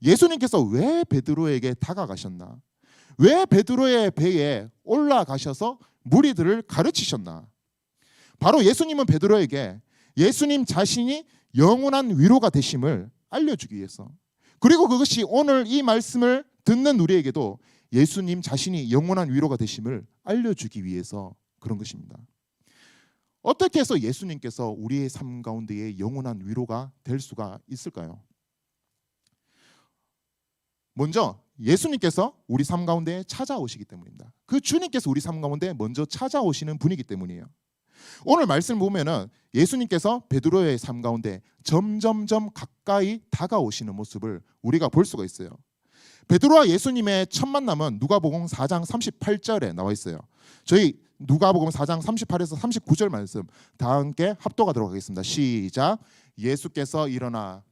예수님께서 왜 베드로에게 다가가셨나? 왜 베드로의 배에 올라가셔서 무리들을 가르치셨나? 바로 예수님은 베드로에게 예수님 자신이 영원한 위로가 되심을 알려주기 위해서, 그리고 그것이 오늘 이 말씀을 듣는 우리에게도 예수님 자신이 영원한 위로가 되심을 알려주기 위해서 그런 것입니다. 어떻게 해서 예수님께서 우리의 삶 가운데에 영원한 위로가 될 수가 있을까요? 먼저 예수님께서 우리 삶 가운데 찾아오시기 때문입니다. 그 주님께서 우리 삶 가운데 먼저 찾아오시는 분이기 때문이에요. 오늘 말씀 보면은 예수님께서 베드로의 삶 가운데 점점점 가까이 다가오시는 모습을 우리가 볼 수가 있어요. 베드로와 예수님의 첫 만남은 누가복음 4장 38절에 나와 있어요. 저희 누가복음 4장 38에서 39절 말씀 다 함께 합독하도록 하겠습니다. 시작. 예수께서 일어나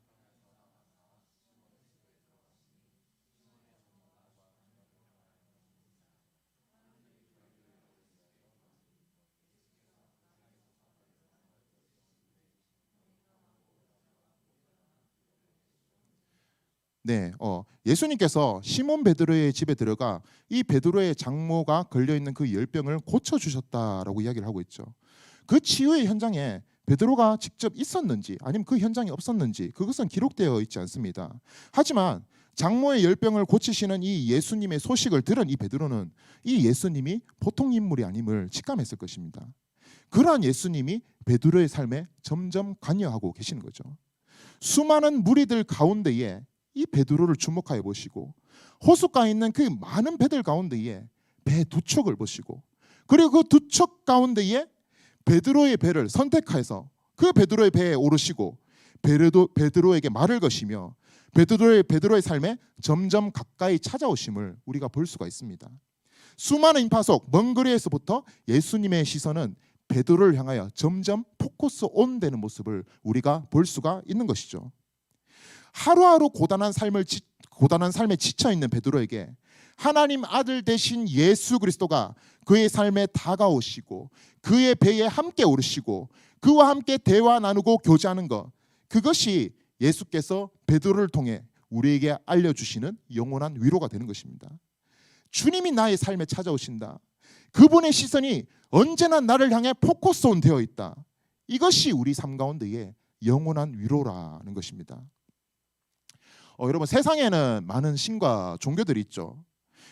예수님께서 시몬 베드로의 집에 들어가 이 베드로의 장모가 걸려 있는 그 열병을 고쳐 주셨다라고 이야기를 하고 있죠. 그 치유의 현장에 베드로가 직접 있었는지 아니면 그 현장이 없었는지 그것은 기록되어 있지 않습니다. 하지만 장모의 열병을 고치시는 이 예수님의 소식을 들은 이 베드로는 이 예수님이 보통 인물이 아님을 직감했을 것입니다. 그러한 예수님이 베드로의 삶에 점점 관여하고 계시는 거죠. 수많은 무리들 가운데에 이 베드로를 주목하여 보시고 호숫가에 있는 그 많은 배들 가운데에 배 두 척을 보시고 그리고 그 두 척 가운데에 베드로의 배를 선택해서 그 베드로의 배에 오르시고 베드로에게 말을 거시며 베드로의 삶에 점점 가까이 찾아오심을 우리가 볼 수가 있습니다. 수많은 인파 속 먼 거리에서부터 예수님의 시선은 베드로를 향하여 점점 포커스 온 되는 모습을 우리가 볼 수가 있는 것이죠. 하루하루 고단한 삶에 지쳐 있는 베드로에게 하나님 아들 되신 예수 그리스도가 그의 삶에 다가오시고 그의 배에 함께 오르시고 그와 함께 대화 나누고 교제하는 것, 그것이 예수께서 베드로를 통해 우리에게 알려주시는 영원한 위로가 되는 것입니다. 주님이 나의 삶에 찾아오신다. 그분의 시선이 언제나 나를 향해 포커스 온 되어 있다. 이것이 우리 삶 가운데의 영원한 위로라는 것입니다. 여러분, 세상에는 많은 신과 종교들이 있죠.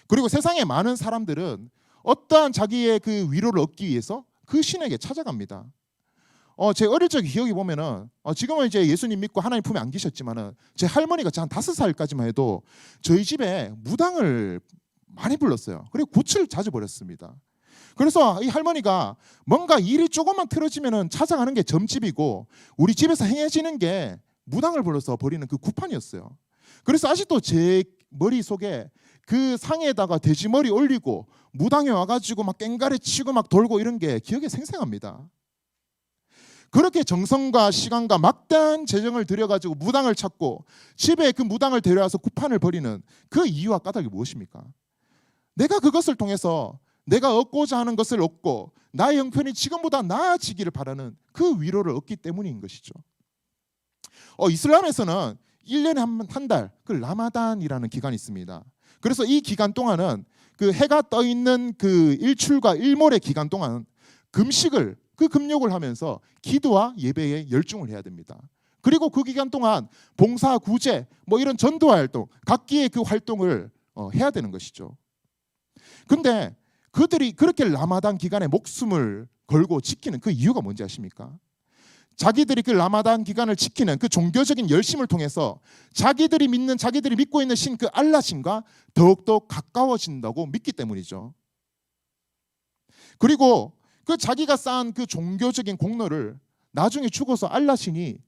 그리고 세상에 많은 사람들은 어떠한 자기의 그 위로를 얻기 위해서 그 신에게 찾아갑니다. 제 어릴 적 기억이 보면은 지금은 이제 예수님 믿고 하나님 품에 안 계셨지만은 제 할머니가 한 5살까지만 해도 저희 집에 무당을 많이 불렀어요. 그리고 굿을 자주 버렸습니다. 그래서 이 할머니가 뭔가 일이 조금만 틀어지면은 찾아가는 게 점집이고 우리 집에서 행해지는 게 무당을 불러서 버리는 그 구판이었어요. 그래서 아직도 제 머릿속에 그 상에다가 돼지머리 올리고 무당에 와가지고 막 깽가리 치고 막 돌고 이런 게 기억에 생생합니다. 그렇게 정성과 시간과 막대한 재정을 들여가지고 무당을 찾고 집에 그 무당을 데려와서 구판을 벌이는 그 이유와 까닭이 무엇입니까? 내가 그것을 통해서 내가 얻고자 하는 것을 얻고 나의 형편이 지금보다 나아지기를 바라는 그 위로를 얻기 때문인 것이죠. 이슬람에서는 1년에 한 달, 그 라마단이라는 기간이 있습니다. 그래서 이 기간 동안은 그 해가 떠 있는 그 일출과 일몰의 기간 동안 금욕을 하면서 기도와 예배에 열중을 해야 됩니다. 그리고 그 기간 동안 봉사, 구제, 이런 전도 활동, 각기의 그 활동을 해야 되는 것이죠. 근데 그들이 그렇게 라마단 기간에 목숨을 걸고 지키는 그 이유가 뭔지 아십니까? 자기들이 그 라마단 기간을 지키는 그 종교적인 열심을 통해서 자기들이 믿고 있는 신, 그 알라 신과 더욱더 가까워진다고 믿기 때문이죠. 그리고 그 자기가 쌓은 그 종교적인 공로를 나중에 죽어서 알라 신이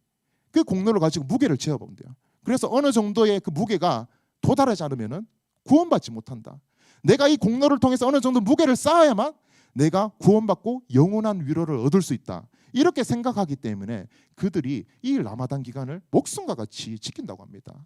그 공로를 가지고 무게를 재어본대요. 그래서 어느 정도의 그 무게가 도달하지 않으면 구원받지 못한다. 내가 이 공로를 통해서 어느 정도 무게를 쌓아야만 내가 구원받고 영원한 위로를 얻을 수 있다. 이렇게 생각하기 때문에 그들이 이 라마단 기간을 목숨과 같이 지킨다고 합니다.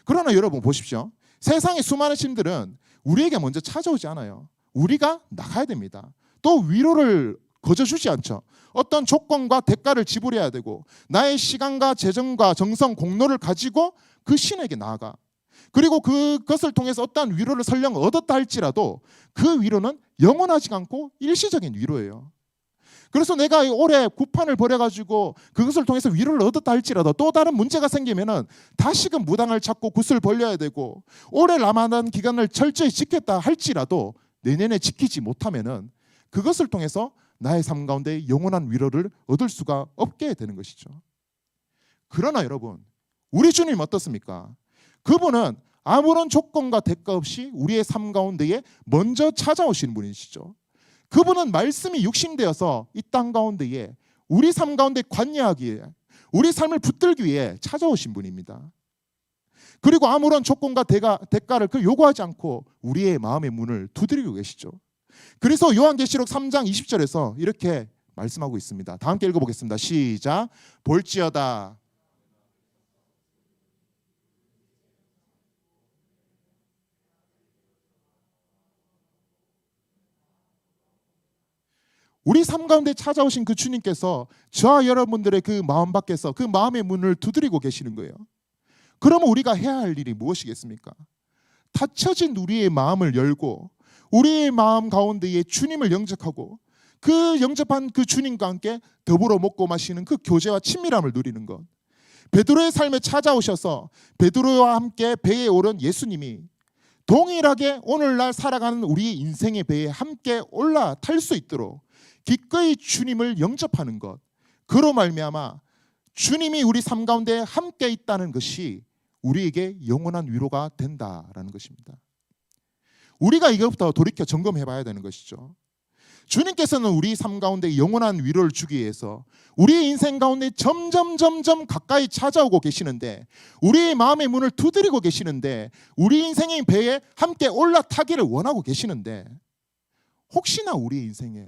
그러나 여러분 보십시오. 세상의 수많은 힘들은 우리에게 먼저 찾아오지 않아요. 우리가 나가야 됩니다. 또 위로를 거저 주지 않죠. 어떤 조건과 대가를 지불해야 되고 나의 시간과 재정과 정성, 공로를 가지고 그 신에게 나아가. 그리고 그것을 통해서 어떠한 위로를 설령 얻었다 할지라도 그 위로는 영원하지 않고 일시적인 위로예요. 그래서 내가 올해 구판을 벌여가지고 그것을 통해서 위로를 얻었다 할지라도 또 다른 문제가 생기면은 다시금 무당을 찾고 굿을 벌려야 되고 올해 라마단 기간을 철저히 지켰다 할지라도 내년에 지키지 못하면은 그것을 통해서 나의 삶 가운데 영원한 위로를 얻을 수가 없게 되는 것이죠. 그러나 여러분, 우리 주님 어떻습니까? 그분은 아무런 조건과 대가 없이 우리의 삶 가운데에 먼저 찾아오시는 분이시죠. 그분은 말씀이 육신되어서 이 땅 가운데에 우리 삶 가운데 관여하기 위해 우리 삶을 붙들기 위해 찾아오신 분입니다. 그리고 아무런 조건과 대가를 요구하지 않고 우리의 마음의 문을 두드리고 계시죠. 그래서 요한계시록 3장 20절에서 이렇게 말씀하고 있습니다. 다 함께 읽어보겠습니다. 시작. 볼지어다 우리 삶 가운데 찾아오신 그 주님께서 저와 여러분들의 그 마음 밖에서 그 마음의 문을 두드리고 계시는 거예요. 그러면 우리가 해야 할 일이 무엇이겠습니까? 닫혀진 우리의 마음을 열고 우리의 마음 가운데에 주님을 영접하고 그 영접한 그 주님과 함께 더불어 먹고 마시는 그 교제와 친밀함을 누리는 것. 베드로의 삶에 찾아오셔서 베드로와 함께 배에 오른 예수님이 동일하게 오늘날 살아가는 우리 인생의 배에 함께 올라탈 수 있도록 기꺼이 주님을 영접하는 것, 그로 말미암아 주님이 우리 삶 가운데 함께 있다는 것이 우리에게 영원한 위로가 된다라는 것입니다. 우리가 이것부터 돌이켜 점검해 봐야 되는 것이죠. 주님께서는 우리 삶 가운데 영원한 위로를 주기 위해서 우리의 인생 가운데 점점 가까이 찾아오고 계시는데 우리의 마음의 문을 두드리고 계시는데 우리 인생의 배에 함께 올라타기를 원하고 계시는데 혹시나 우리 인생에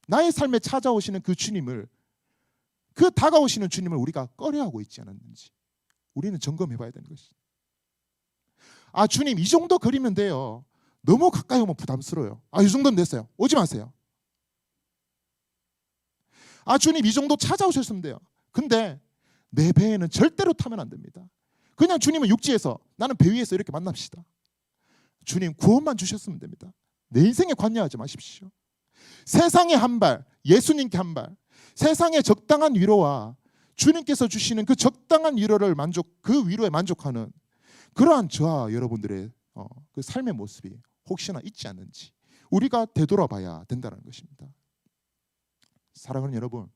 나의 삶에 찾아오시는 그 주님을, 그 다가오시는 주님을 우리가 꺼려하고 있지 않았는지 우리는 점검해 봐야 되는 것이죠. 아, 주님 이 정도 거리면 돼요. 너무 가까이 오면 부담스러워요. 아, 이 정도면 됐어요. 오지 마세요. 아, 주님 이 정도 찾아오셨으면 돼요. 근데 내 배에는 절대로 타면 안 됩니다. 그냥 주님은 육지에서, 나는 배 위에서 이렇게 만납시다. 주님 구원만 주셨으면 됩니다. 내 인생에 관여하지 마십시오. 세상에 한 발, 예수님께 한 발, 세상의 적당한 위로와 주님께서 주시는 그 적당한 위로를 그 위로에 만족하는 그러한 저와 여러분들의 그 삶의 모습이 혹시나 있지 않는지 우리가 되돌아봐야 된다는 것입니다. 사랑하는 여러분,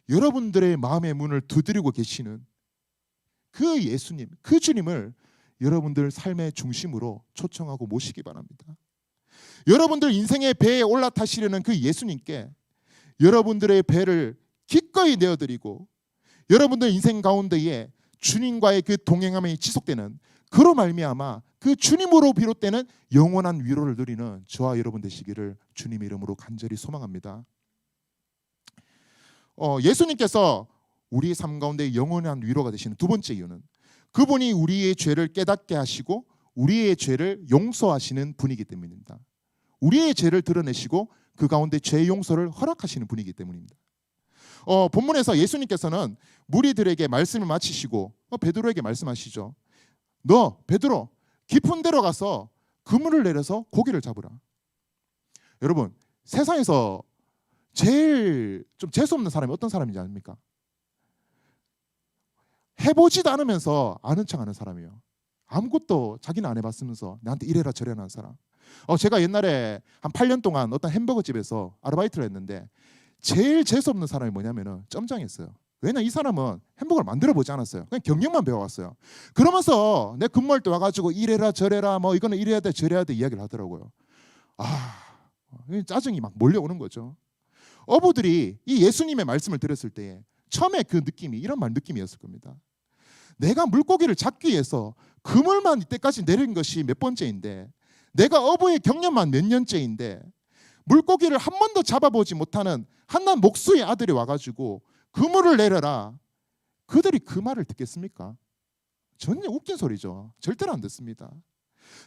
여러분들의 마음의 문을 두드리고 계시는 그 예수님, 그 주님을 여러분들 삶의 중심으로 초청하고 모시기 바랍니다. 여러분들 인생의 배에 올라타시려는 그 예수님께 여러분들의 배를 기꺼이 내어드리고 여러분들 인생 가운데에 주님과의 그 동행함이 지속되는 그로 말미암아 그 주님으로 비롯되는 영원한 위로를 누리는 저와 여러분 되시기를 주님의 이름으로 간절히 소망합니다. 예수님께서 우리의 삶 가운데 영원한 위로가 되시는 두 번째 이유는 그분이 우리의 죄를 깨닫게 하시고 우리의 죄를 용서하시는 분이기 때문입니다. 우리의 죄를 드러내시고 그 가운데 죄 용서를 허락하시는 분이기 때문입니다. 본문에서 예수님께서는 무리들에게 말씀을 마치시고 베드로에게 말씀하시죠. 너 베드로 깊은 데로 가서 그물을 내려서 고기를 잡으라. 여러분, 세상에서 제일 좀 재수없는 사람이 어떤 사람인지 아십니까? 해보지도 않으면서 아는 척하는 사람이에요. 아무것도 자기는 안 해봤으면서 나한테 이래라 저래라 하는 사람. 제가 옛날에 한 8년 동안 어떤 햄버거 집에서 아르바이트를 했는데 제일 재수없는 사람이 뭐냐면은 점장이었어요. 왜냐, 이 사람은 햄버거를 만들어 보지 않았어요. 그냥 경력만 배워왔어요. 그러면서 내 근무할 때 와가지고 이래라 저래라 뭐 이거는 이래야 돼 저래야 돼 이야기를 하더라고요. 짜증이 막 몰려오는 거죠. 어부들이 이 예수님의 말씀을 들었을 때 처음에 그 느낌이 이런 느낌이었을 겁니다. 내가 물고기를 잡기 위해서 그물만 이때까지 내린 것이 몇 번째인데, 내가 어부의 경력만 몇 년째인데 물고기를 한 번도 잡아보지 못하는 한낱 목수의 아들이 와가지고 그물을 내려라. 그들이 그 말을 듣겠습니까? 전혀 웃긴 소리죠. 절대로 안 됐습니다.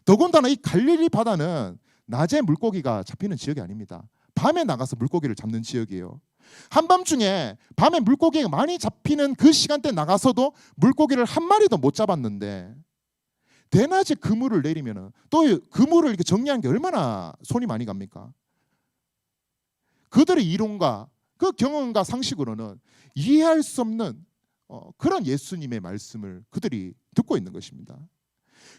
더군다나 이 갈릴리 바다는 낮에 물고기가 잡히는 지역이 아닙니다. 밤에 나가서 물고기를 잡는 지역이에요. 한밤중에 밤에 물고기가 많이 잡히는 그 시간대 나가서도 물고기를 한 마리도 못 잡았는데 대낮에 그물을 내리면은 또 그물을 이렇게 정리하는 게 얼마나 손이 많이 갑니까? 그들의 이론과 그 경험과 상식으로는 이해할 수 없는 그런 예수님의 말씀을 그들이 듣고 있는 것입니다.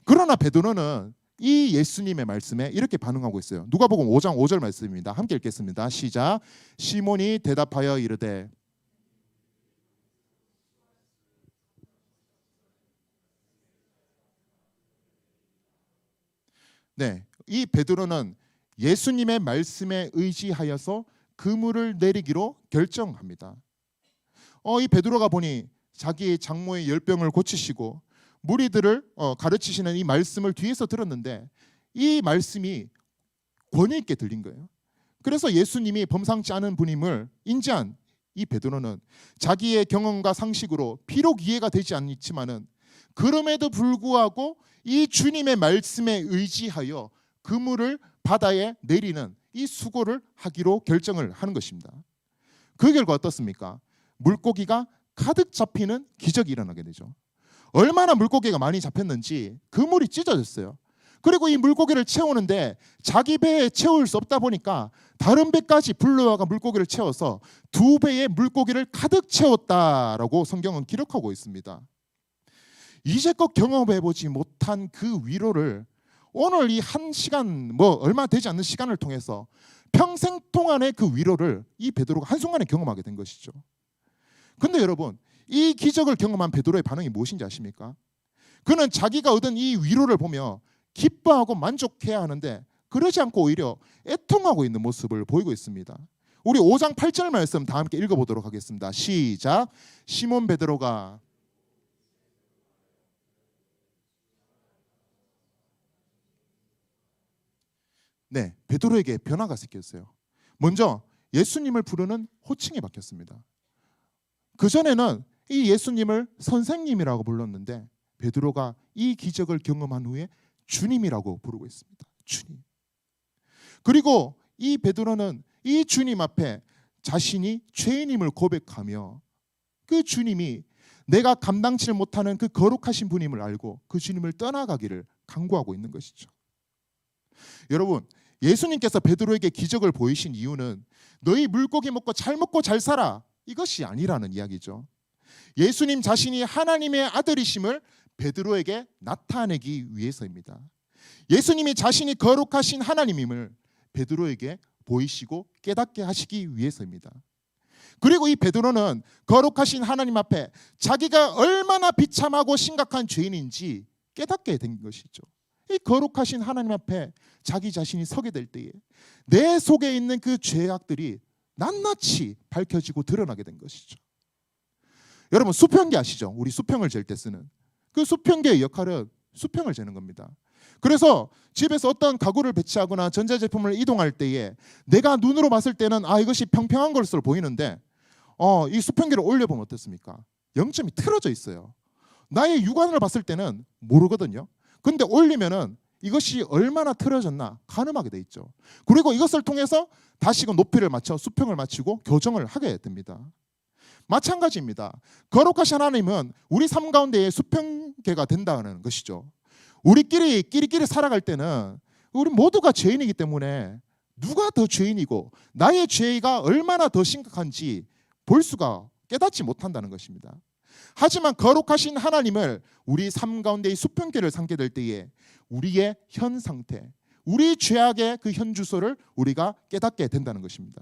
그러나 베드로는 이 예수님의 말씀에 이렇게 반응하고 있어요. 누가복음 5장 5절 말씀입니다. 함께 읽겠습니다. 시작. 시몬이 대답하여 이르되 네, 이 베드로는 예수님의 말씀에 의지하여서 그물을 내리기로 결정합니다. 이 베드로가 보니 자기의 장모의 열병을 고치시고 무리들을 가르치시는 이 말씀을 뒤에서 들었는데 이 말씀이 권위 있게 들린 거예요. 그래서 예수님이 범상치 않은 분임을 인지한 이 베드로는 자기의 경험과 상식으로 비록 이해가 되지 않지만은 그럼에도 불구하고 이 주님의 말씀에 의지하여 그물을 바다에 내리는 이 수고를 하기로 결정을 하는 것입니다. 그 결과 어떻습니까? 물고기가 가득 잡히는 기적이 일어나게 되죠. 얼마나 물고기가 많이 잡혔는지 그물이 찢어졌어요. 그리고 이 물고기를 채우는데 자기 배에 채울 수 없다 보니까 다른 배까지 불러와가 물고기를 채워서 2배의 물고기를 가득 채웠다라고 성경은 기록하고 있습니다. 이제껏 경험해보지 못한 그 위로를 오늘 이 한 시간 얼마 되지 않는 시간을 통해서 평생 동안의 그 위로를 이 베드로가 한순간에 경험하게 된 것이죠. 근데 여러분, 이 기적을 경험한 베드로의 반응이 무엇인지 아십니까? 그는 자기가 얻은 이 위로를 보며 기뻐하고 만족해야 하는데 그러지 않고 오히려 애통하고 있는 모습을 보이고 있습니다. 우리 5장 8절 말씀 다 함께 읽어보도록 하겠습니다. 시작. 시몬 베드로가 네, 베드로에게 변화가 생겼어요. 먼저 예수님을 부르는 호칭이 바뀌었습니다. 그전에는 이 예수님을 선생님이라고 불렀는데 베드로가 이 기적을 경험한 후에 주님이라고 부르고 있습니다. 주님. 그리고 이 베드로는 이 주님 앞에 자신이 죄인임을 고백하며 그 주님이 내가 감당치 못하는 그 거룩하신 분임을 알고 그 주님을 떠나가기를 간구하고 있는 것이죠. 여러분, 예수님께서 베드로에게 기적을 보이신 이유는 너희 물고기 먹고 잘 살아 이것이 아니라는 이야기죠. 예수님 자신이 하나님의 아들이심을 베드로에게 나타내기 위해서입니다. 예수님이 자신이 거룩하신 하나님임을 베드로에게 보이시고 깨닫게 하시기 위해서입니다. 그리고 이 베드로는 거룩하신 하나님 앞에 자기가 얼마나 비참하고 심각한 죄인인지 깨닫게 된 것이죠. 이 거룩하신 하나님 앞에 자기 자신이 서게 될 때에 내 속에 있는 그 죄악들이 낱낱이 밝혀지고 드러나게 된 것이죠. 여러분, 수평기 아시죠? 우리 수평을 잴 때 쓰는 그 수평기의 역할은 수평을 재는 겁니다. 그래서 집에서 어떤 가구를 배치하거나 전자제품을 이동할 때에 내가 눈으로 봤을 때는 이것이 평평한 것으로 보이는데 이 수평기를 올려보면 어떻습니까? 0점이 틀어져 있어요. 나의 육안을 봤을 때는 모르거든요. 근데 올리면은 이것이 얼마나 틀어졌나 가늠하게 돼 있죠. 그리고 이것을 통해서 다시금 높이를 맞춰 수평을 맞추고 교정을 하게 됩니다. 마찬가지입니다. 거룩하신 하나님은 우리 삶 가운데에 수평계가 된다는 것이죠. 우리끼리 살아갈 때는 우리 모두가 죄인이기 때문에 누가 더 죄인이고 나의 죄가 얼마나 더 심각한지 볼 수가 깨닫지 못한다는 것입니다. 하지만 거룩하신 하나님을 우리 삶 가운데의 수평계를 삼게 될 때에 우리의 현 상태, 우리 죄악의 그 현 주소를 우리가 깨닫게 된다는 것입니다.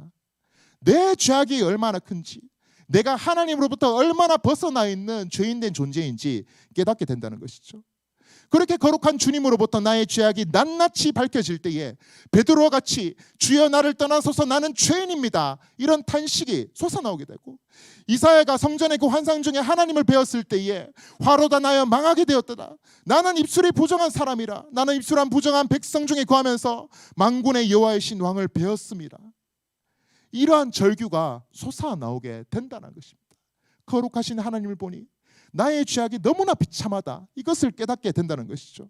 내 죄악이 얼마나 큰지, 내가 하나님으로부터 얼마나 벗어나 있는 죄인된 존재인지 깨닫게 된다는 것이죠. 그렇게 거룩한 주님으로부터 나의 죄악이 낱낱이 밝혀질 때에 베드로와 같이 주여 나를 떠나소서 나는 죄인입니다, 이런 탄식이 솟아나오게 되고, 이사야가 성전의 그 환상 중에 하나님을 배웠을 때에 화로다 나여 망하게 되었더라, 나는 입술이 부정한 사람이라, 나는 입술한 부정한 백성 중에 거하면서 만군의 여호와이신 왕을 배웠습니다. 이러한 절규가 솟아나오게 된다는 것입니다. 거룩하신 하나님을 보니 나의 죄악이 너무나 비참하다, 이것을 깨닫게 된다는 것이죠.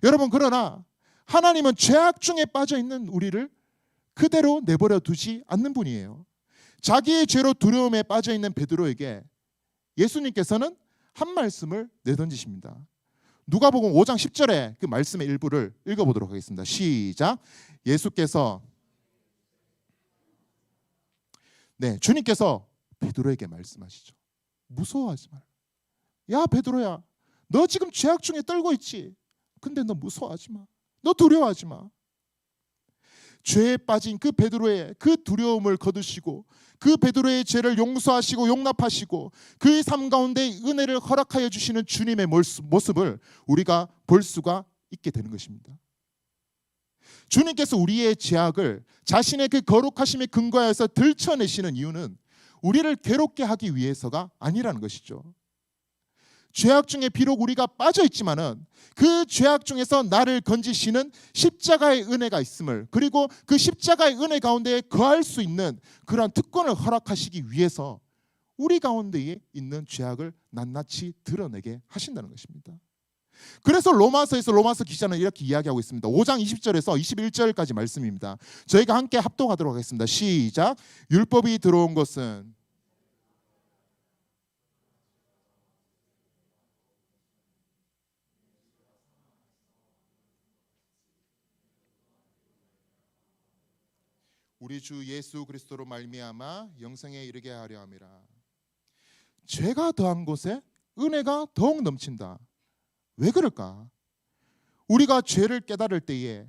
여러분, 그러나 하나님은 죄악 중에 빠져 있는 우리를 그대로 내버려 두지 않는 분이에요. 자기의 죄로 두려움에 빠져 있는 베드로에게 예수님께서는 한 말씀을 내던지십니다. 누가복음 5장 10절에 그 말씀의 일부를 읽어보도록 하겠습니다. 시작. 예수께서 주님께서 베드로에게 말씀하시죠. 무서워하지 마라. 야 베드로야, 너 지금 죄악 중에 떨고 있지. 근데 너 무서워하지 마. 너 두려워하지 마. 죄에 빠진 그 베드로의 그 두려움을 거두시고 그 베드로의 죄를 용서하시고 용납하시고 그의 삶 가운데 은혜를 허락하여 주시는 주님의 모습을 우리가 볼 수가 있게 되는 것입니다. 주님께서 우리의 죄악을 자신의 그 거룩하심에 근거해서 들춰내시는 이유는 우리를 괴롭게 하기 위해서가 아니라는 것이죠. 죄악 중에 비록 우리가 빠져 있지만은 그 죄악 중에서 나를 건지시는 십자가의 은혜가 있음을, 그리고 그 십자가의 은혜 가운데 거할 수 있는 그러한 특권을 허락하시기 위해서 우리 가운데에 있는 죄악을 낱낱이 드러내게 하신다는 것입니다. 그래서 로마서 기자는 이렇게 이야기하고 있습니다. 5장 20절에서 21절까지 말씀입니다. 저희가 함께 합독하도록 하겠습니다. 시작. 율법이 들어온 것은 우리 주 예수 그리스도로 말미암아 영생에 이르게 하려 함이라. 죄가 더한 곳에 은혜가 더욱 넘친다. 왜 그럴까? 우리가 죄를 깨달을 때에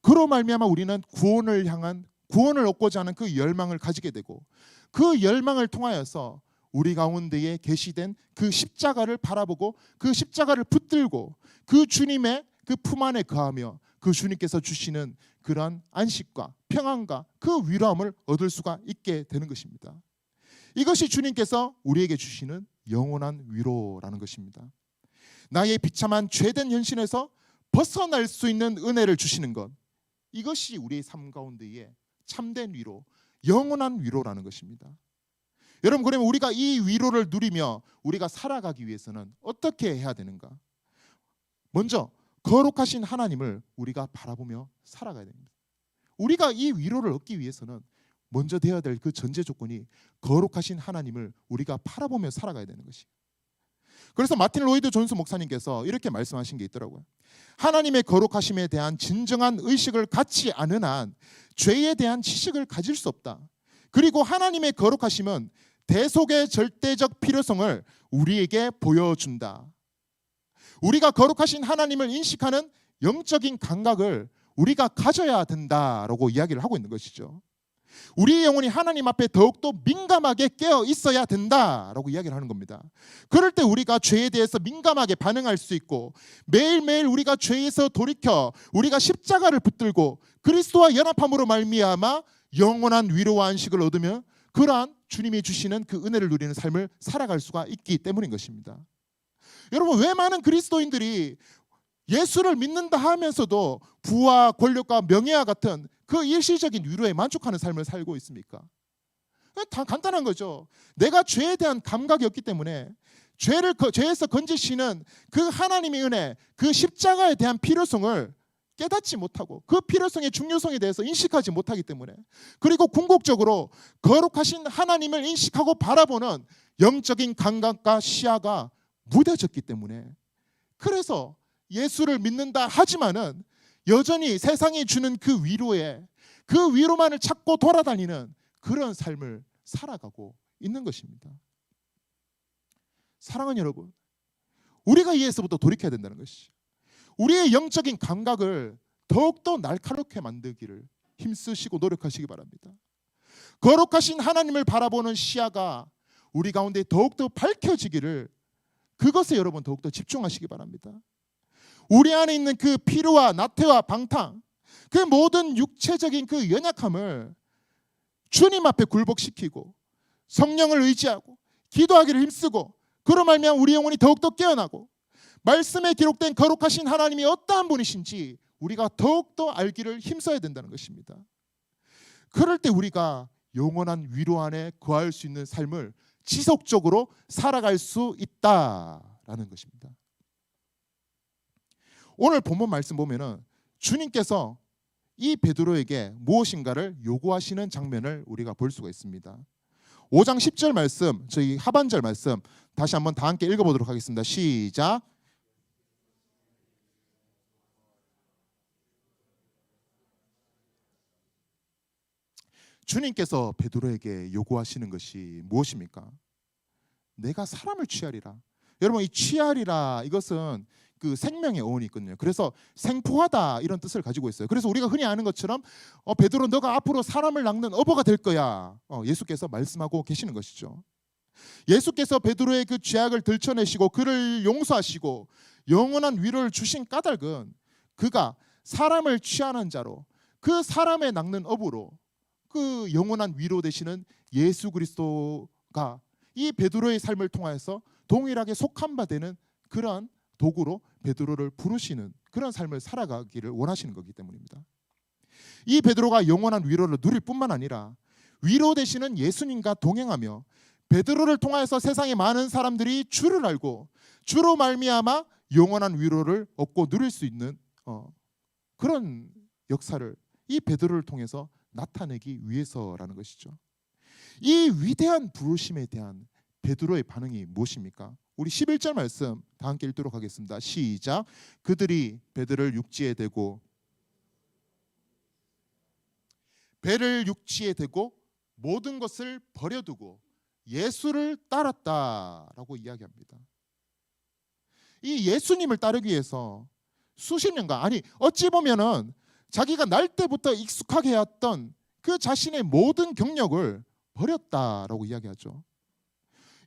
그로 말미암아 우리는 구원을 얻고자 하는 그 열망을 가지게 되고, 그 열망을 통하여서 우리 가운데에 계시된 그 십자가를 바라보고 그 십자가를 붙들고 그 주님의 그 품 안에 거하며 그 주님께서 주시는 그러한 안식과 평안과 그 위로함을 얻을 수가 있게 되는 것입니다. 이것이 주님께서 우리에게 주시는 영원한 위로라는 것입니다. 나의 비참한 죄된 현실에서 벗어날 수 있는 은혜를 주시는 것, 이것이 우리의 삶 가운데에 참된 위로, 영원한 위로라는 것입니다. 여러분, 그러면 우리가 이 위로를 누리며 우리가 살아가기 위해서는 어떻게 해야 되는가? 먼저 거룩하신 하나님을 우리가 바라보며 살아가야 됩니다. 우리가 이 위로를 얻기 위해서는 먼저 되어야 될 그 전제 조건이 거룩하신 하나님을 우리가 바라보며 살아가야 되는 것이에요. 그래서 마틴 로이드 존스 목사님께서 이렇게 말씀하신 게 있더라고요. 하나님의 거룩하심에 대한 진정한 의식을 갖지 않은 한 죄에 대한 지식을 가질 수 없다. 그리고 하나님의 거룩하심은 대속의 절대적 필요성을 우리에게 보여준다. 우리가 거룩하신 하나님을 인식하는 영적인 감각을 우리가 가져야 된다라고 이야기를 하고 있는 것이죠. 우리의 영혼이 하나님 앞에 더욱더 민감하게 깨어 있어야 된다라고 이야기를 하는 겁니다. 그럴 때 우리가 죄에 대해서 민감하게 반응할 수 있고, 매일매일 우리가 죄에서 돌이켜 우리가 십자가를 붙들고 그리스도와 연합함으로 말미암아 영원한 위로와 안식을 얻으며 그러한 주님이 주시는 그 은혜를 누리는 삶을 살아갈 수가 있기 때문인 것입니다. 여러분, 왜 많은 그리스도인들이 예수를 믿는다 하면서도 부와 권력과 명예와 같은 그 일시적인 위로에 만족하는 삶을 살고 있습니까? 다 간단한 거죠. 내가 죄에 대한 감각이 없기 때문에 죄에서 건지시는 그 하나님의 은혜, 그 십자가에 대한 필요성을 깨닫지 못하고 그 필요성의 중요성에 대해서 인식하지 못하기 때문에, 그리고 궁극적으로 거룩하신 하나님을 인식하고 바라보는 영적인 감각과 시야가 무뎌졌기 때문에, 그래서 예수를 믿는다 하지만은 여전히 세상이 주는 그 위로만을 찾고 돌아다니는 그런 삶을 살아가고 있는 것입니다. 사랑하는 여러분, 우리가 이에서부터 돌이켜야 된다는 것이죠. 우리의 영적인 감각을 더욱더 날카롭게 만들기를 힘쓰시고 노력하시기 바랍니다. 거룩하신 하나님을 바라보는 시야가 우리 가운데 더욱더 밝혀지기를, 그것에 여러분 더욱더 집중하시기 바랍니다. 우리 안에 있는 그 피로와 나태와 방탕, 그 모든 육체적인 그 연약함을 주님 앞에 굴복시키고 성령을 의지하고 기도하기를 힘쓰고, 그로 말미암아 우리 영혼이 더욱더 깨어나고 말씀에 기록된 거룩하신 하나님이 어떠한 분이신지 우리가 더욱더 알기를 힘써야 된다는 것입니다. 그럴 때 우리가 영원한 위로 안에 거할 수 있는 삶을 지속적으로 살아갈 수 있다라는 것입니다. 오늘 본문 말씀 보면은 주님께서 이 베드로에게 무엇인가를 요구하시는 장면을 우리가 볼 수가 있습니다. 5장 10절 말씀, 저희 하반절 말씀 다시 한번 다 함께 읽어보도록 하겠습니다. 시작. 주님께서 베드로에게 요구하시는 것이 무엇입니까? 내가 사람을 취하리라. 여러분, 이 취하리라 이것은 그 생명의 어원이 있거든요. 그래서 생포하다 이런 뜻을 가지고 있어요. 그래서 우리가 흔히 아는 것처럼 베드로 너가 앞으로 사람을 낚는 어버가 될 거야. 예수께서 말씀하고 계시는 것이죠. 예수께서 베드로의 그 죄악을 들춰내시고 그를 용서하시고 영원한 위로를 주신 까닭은 그가 사람을 취하는 자로 그 사람의 낚는 어부로 그 영원한 위로 되시는 예수 그리스도가 이 베드로의 삶을 통하여서 동일하게 속한 바 되는 그런 도구로 베드로를 부르시는 그런 삶을 살아가기를 원하시는 거기 때문입니다. 이 베드로가 영원한 위로를 누릴 뿐만 아니라 위로 되시는 예수님과 동행하며 베드로를 통하여서 세상의 많은 사람들이 주를 알고 주로 말미암아 영원한 위로를 얻고 누릴 수 있는 그런 역사를 이 베드로를 통해서 나타내기 위해서라는 것이죠. 이 위대한 부르심에 대한 베드로의 반응이 무엇입니까? 우리 11절 말씀 다 함께 읽도록 하겠습니다. 시작. 그들이 배를 육지에 대고 모든 것을 버려두고 예수를 따랐다라고 이야기합니다. 이 예수님을 따르기 위해서 수십 년간, 아니 어찌 보면은 자기가 날 때부터 익숙하게 해왔던 그 자신의 모든 경력을 버렸다라고 이야기하죠.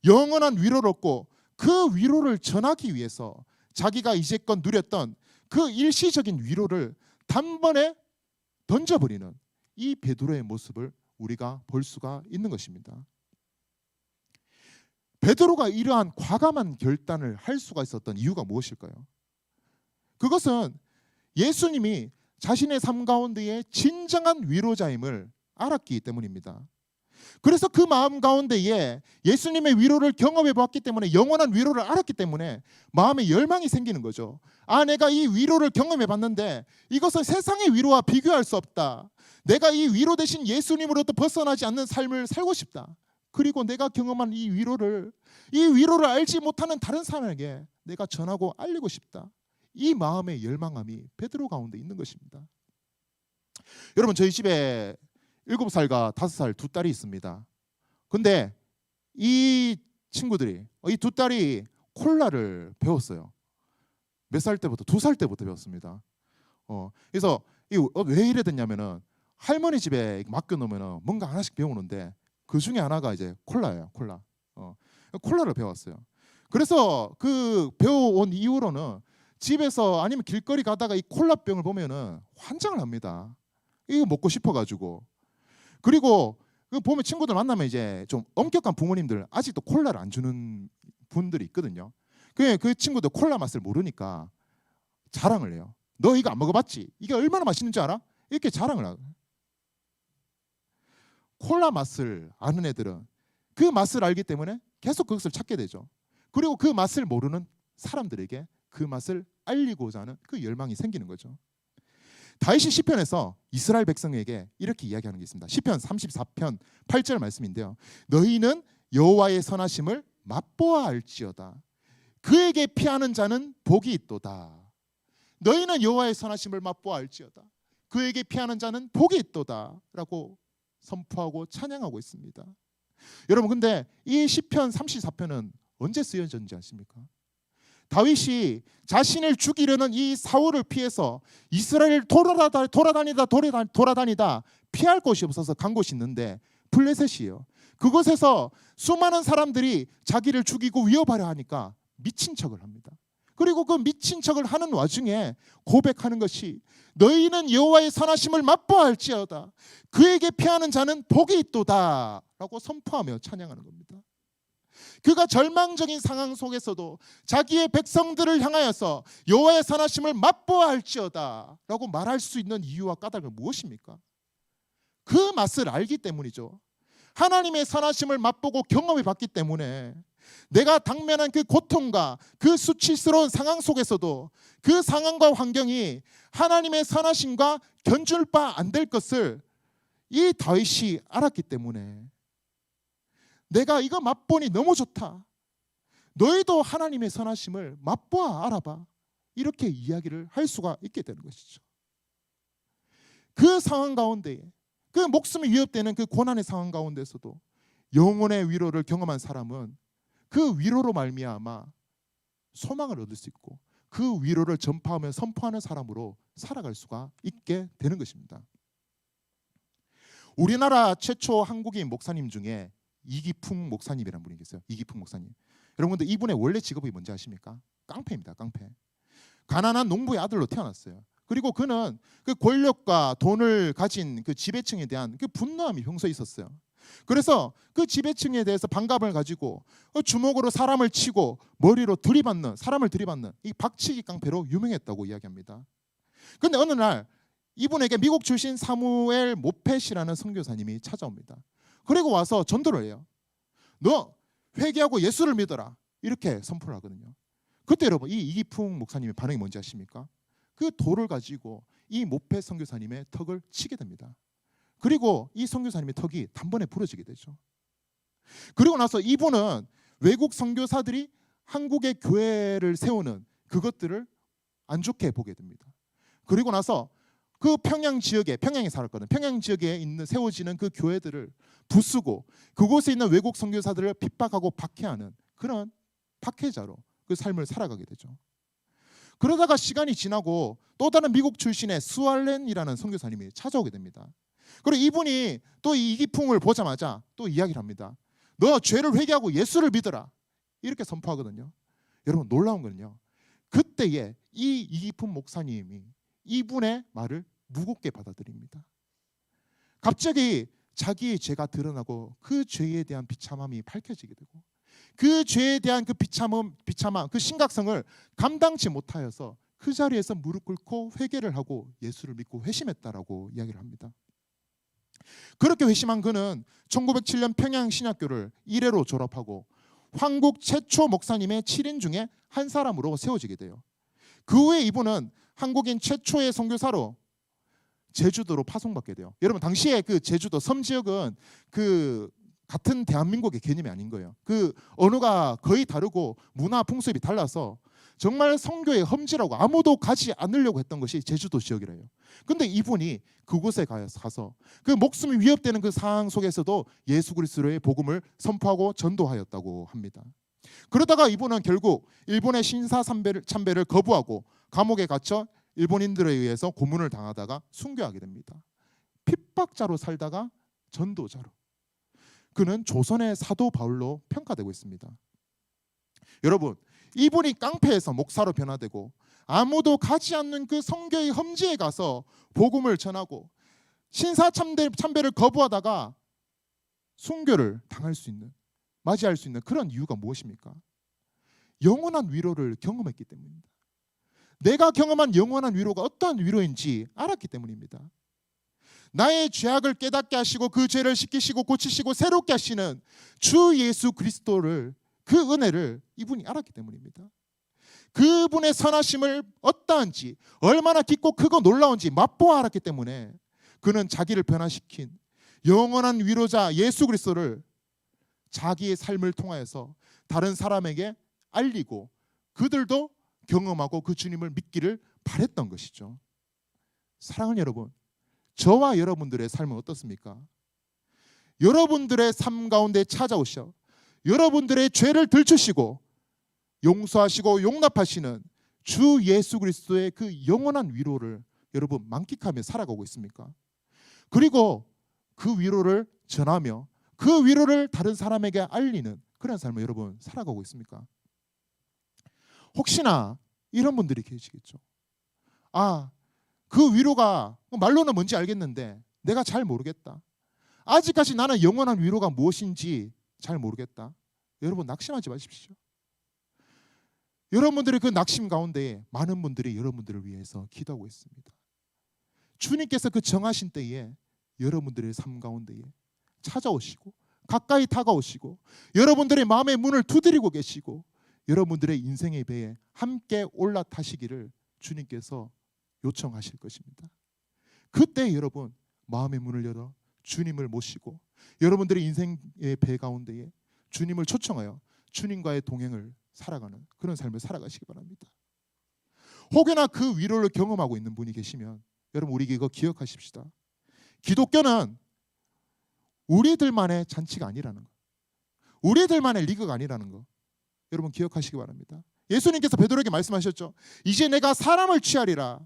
영원한 위로를 얻고 그 위로를 전하기 위해서 자기가 이제껏 누렸던 그 일시적인 위로를 단번에 던져버리는 이 베드로의 모습을 우리가 볼 수가 있는 것입니다. 베드로가 이러한 과감한 결단을 할 수가 있었던 이유가 무엇일까요? 그것은 예수님이 자신의 삶 가운데에 진정한 위로자임을 알았기 때문입니다. 그래서 그 마음 가운데에 예수님의 위로를 경험해 보았기 때문에 영원한 위로를 알았기 때문에 마음에 열망이 생기는 거죠. 내가 이 위로를 경험해 봤는데 이것은 세상의 위로와 비교할 수 없다. 내가 이 위로 되신 예수님으로부터 벗어나지 않는 삶을 살고 싶다. 그리고 내가 경험한 이 위로를 알지 못하는 다른 사람에게 내가 전하고 알리고 싶다. 이 마음의 열망함이 베드로 가운데 있는 것입니다. 여러분, 저희 집에 7살과 5살 두 딸이 있습니다. 근데 이 친구들이 이 두 딸이 콜라를 배웠어요. 몇 살 때부터? 2살 때부터 배웠습니다. 그래서 왜 이래 됐냐면은 할머니 집에 맡겨놓으면은 뭔가 하나씩 배우는데 그 중에 하나가 이제 콜라예요. 콜라를 배웠어요. 그래서 그 배워온 이후로는 집에서 아니면 길거리 가다가 이 콜라병을 보면은 환장을 합니다. 이거 먹고 싶어가지고. 그리고 그 보면 친구들 만나면 이제 좀 엄격한 부모님들 아직도 콜라를 안 주는 분들이 있거든요. 그 친구들 콜라 맛을 모르니까 자랑을 해요. 너 이거 안 먹어봤지? 이게 얼마나 맛있는지 알아? 이렇게 자랑을 하고. 콜라 맛을 아는 애들은 그 맛을 알기 때문에 계속 그것을 찾게 되죠. 그리고 그 맛을 모르는 사람들에게 그 맛을 알리고자 하는 그 열망이 생기는 거죠. 다윗이 시편에서 이스라엘 백성에게 이렇게 이야기하는 게 있습니다. 시편 34편 8절 말씀인데요. 너희는 여호와의 선하심을 맛보아 알지어다. 그에게 피하는 자는 복이 있도다. 너희는 여호와의 선하심을 맛보아 알지어다. 그에게 피하는 자는 복이 있도다 라고 선포하고 찬양하고 있습니다. 여러분, 근데 이 시편 34편은 언제 쓰여졌는지 아십니까? 다윗이 자신을 죽이려는 이 사울을 피해서 이스라엘을 돌아다니다 피할 곳이 없어서 간 곳이 있는데 블레셋이에요. 그곳에서 수많은 사람들이 자기를 죽이고 위협하려 하니까 미친 척을 합니다. 그리고 그 미친 척을 하는 와중에 고백하는 것이 너희는 여호와의 선하심을 맛보아 알지어다. 그에게 피하는 자는 복이 있도다 라고 선포하며 찬양하는 겁니다. 그가 절망적인 상황 속에서도 자기의 백성들을 향하여서 여호와의 선하심을 맛보아 알지어다 라고 말할 수 있는 이유와 까닭은 무엇입니까? 그 맛을 알기 때문이죠. 하나님의 선하심을 맛보고 경험해 봤기 때문에 내가 당면한 그 고통과 그 수치스러운 상황 속에서도 그 상황과 환경이 하나님의 선하심과 견줄 바 안 될 것을 이 다윗이 알았기 때문에 내가 이거 맛보니 너무 좋다. 너희도 하나님의 선하심을 맛보아 알아봐. 이렇게 이야기를 할 수가 있게 되는 것이죠. 그 상황 가운데에 그 목숨이 위협되는 그 고난의 상황 가운데서도 영혼의 위로를 경험한 사람은 그 위로로 말미암아 소망을 얻을 수 있고 그 위로를 전파하며 선포하는 사람으로 살아갈 수가 있게 되는 것입니다. 우리나라 최초 한국인 목사님 중에 이기풍 목사님이라는 분이 계세요. 이기풍 목사님. 여러분들 이분의 원래 직업이 뭔지 아십니까? 깡패입니다. 깡패. 가난한 농부의 아들로 태어났어요. 그리고 그는 그 권력과 돈을 가진 그 지배층에 대한 그 분노함이 평소에 있었어요. 그래서 그 지배층에 대해서 반감을 가지고 주먹으로 사람을 치고 머리로 사람을 들이받는 이 박치기 깡패로 유명했다고 이야기합니다. 그런데 어느 날 이분에게 미국 출신 사무엘 모펫이라는 선교사님이 찾아옵니다. 그리고 와서 전도를 해요. 너 회개하고 예수를 믿어라. 이렇게 선포를 하거든요. 그때 여러분 이 이기풍 목사님의 반응이 뭔지 아십니까? 그 돌을 가지고 이 모펫 선교사님의 턱을 치게 됩니다. 그리고 이 선교사님의 턱이 단번에 부러지게 되죠. 그리고 나서 이분은 외국 선교사들이 한국의 교회를 세우는 그것들을 안 좋게 보게 됩니다. 그리고 나서 그 평양에 살았거든요. 평양 지역에 있는 세워지는 그 교회들을 부수고 그곳에 있는 외국 선교사들을 핍박하고 박해하는 그런 박해자로 그 삶을 살아가게 되죠. 그러다가 시간이 지나고 또 다른 미국 출신의 스왈렌이라는 선교사님이 찾아오게 됩니다. 그리고 이분이 또 이 이기풍을 보자마자 또 이야기를 합니다. 너 죄를 회개하고 예수를 믿어라. 이렇게 선포하거든요. 여러분 놀라운 거는요. 그때에 이 이기풍 목사님이 이분의 말을 무겁게 받아들입니다. 갑자기 자기의 죄가 드러나고 그 죄에 대한 비참함이 밝혀지게 되고 그 죄에 대한 그 비참함, 그 심각성을 감당치 못하여서 그 자리에서 무릎 꿇고 회개를 하고 예수를 믿고 회심했다라고 이야기를 합니다. 그렇게 회심한 그는 1907년 평양신학교를 1회로 졸업하고 한국 최초 목사님의 7인 중에 한 사람으로 세워지게 돼요. 그 후에 이분은 한국인 최초의 선교사로 제주도로 파송받게 돼요. 여러분 당시에 그 제주도 섬 지역은 그 같은 대한민국의 개념이 아닌 거예요. 그 언어가 거의 다르고 문화 풍습이 달라서 정말 선교의 험지라고 아무도 가지 않으려고 했던 것이 제주도 지역이래요. 근데 이분이 그곳에 가서 그 목숨이 위협되는 그 상황 속에서도 예수 그리스도의 복음을 선포하고 전도하였다고 합니다. 그러다가 이분은 결국 일본의 신사 참배를 거부하고 감옥에 갇혀 일본인들에 의해서 고문을 당하다가 순교하게 됩니다. 핍박자로 살다가 전도자로. 그는 조선의 사도 바울로 평가되고 있습니다. 여러분, 이분이 깡패에서 목사로 변화되고 아무도 가지 않는 그 선교의 험지에 가서 복음을 전하고 신사 참배를 거부하다가 순교를 맞이할 수 있는 그런 이유가 무엇입니까? 영원한 위로를 경험했기 때문입니다. 내가 경험한 영원한 위로가 어떠한 위로인지 알았기 때문입니다. 나의 죄악을 깨닫게 하시고 그 죄를 씻기시고 고치시고 새롭게 하시는 주 예수 그리스도를 그 은혜를 이분이 알았기 때문입니다. 그분의 선하심을 어떠한지 얼마나 깊고 크고 놀라운지 맛보아 알았기 때문에 그는 자기를 변화시킨 영원한 위로자 예수 그리스도를 자기의 삶을 통하여서 다른 사람에게 알리고 그들도 경험하고 그 주님을 믿기를 바랬던 것이죠. 사랑하는 여러분, 저와 여러분들의 삶은 어떻습니까? 여러분들의 삶 가운데 찾아오셔 여러분들의 죄를 들추시고 용서하시고 용납하시는 주 예수 그리스도의 그 영원한 위로를 여러분 만끽하며 살아가고 있습니까? 그리고 그 위로를 전하며 그 위로를 다른 사람에게 알리는 그런 삶을 여러분 살아가고 있습니까? 혹시나 이런 분들이 계시겠죠. 그 위로가 말로는 뭔지 알겠는데 내가 잘 모르겠다. 아직까지 나는 영원한 위로가 무엇인지 잘 모르겠다. 여러분 낙심하지 마십시오. 여러분들의 그 낙심 가운데 많은 분들이 여러분들을 위해서 기도하고 있습니다. 주님께서 그 정하신 때에 여러분들의 삶 가운데에 찾아오시고 가까이 다가오시고 여러분들의 마음의 문을 두드리고 계시고 여러분들의 인생의 배에 함께 올라타시기를 주님께서 요청하실 것입니다. 그때 여러분 마음의 문을 열어 주님을 모시고 여러분들의 인생의 배 가운데에 주님을 초청하여 주님과의 동행을 살아가는 그런 삶을 살아가시기 바랍니다. 혹여나 그 위로를 경험하고 있는 분이 계시면 여러분 우리 이거 기억하십시다. 기독교는 우리들만의 잔치가 아니라는 거, 우리들만의 리그가 아니라는 거 여러분 기억하시기 바랍니다. 예수님께서 베드로에게 말씀하셨죠. 이제 내가 사람을 취하리라.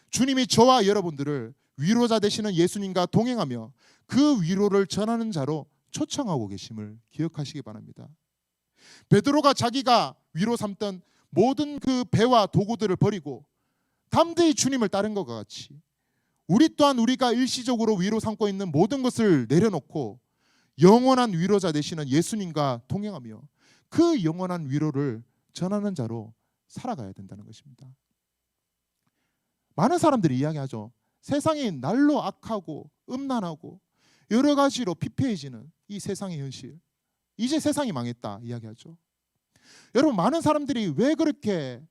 주님이 저와 여러분들을 위로자 되시는 예수님과 동행하며 그 위로를 전하는 자로 초청하고 계심을 기억하시기 바랍니다. 베드로가 자기가 위로 삼던 모든 그 배와 도구들을 버리고 담대히 주님을 따른 것과 같이 우리 또한 우리가 일시적으로 위로 삼고 있는 모든 것을 내려놓고 영원한 위로자 되시는 예수님과 동행하며 그 영원한 위로를 전하는 자로 살아가야 된다는 것입니다. 많은 사람들이 이야기하죠. 세상이 날로 악하고 음란하고 여러 가지로 피폐해지는 이 세상의 현실, 이제 세상이 망했다 이야기하죠. 여러분 많은 사람들이 왜 그렇게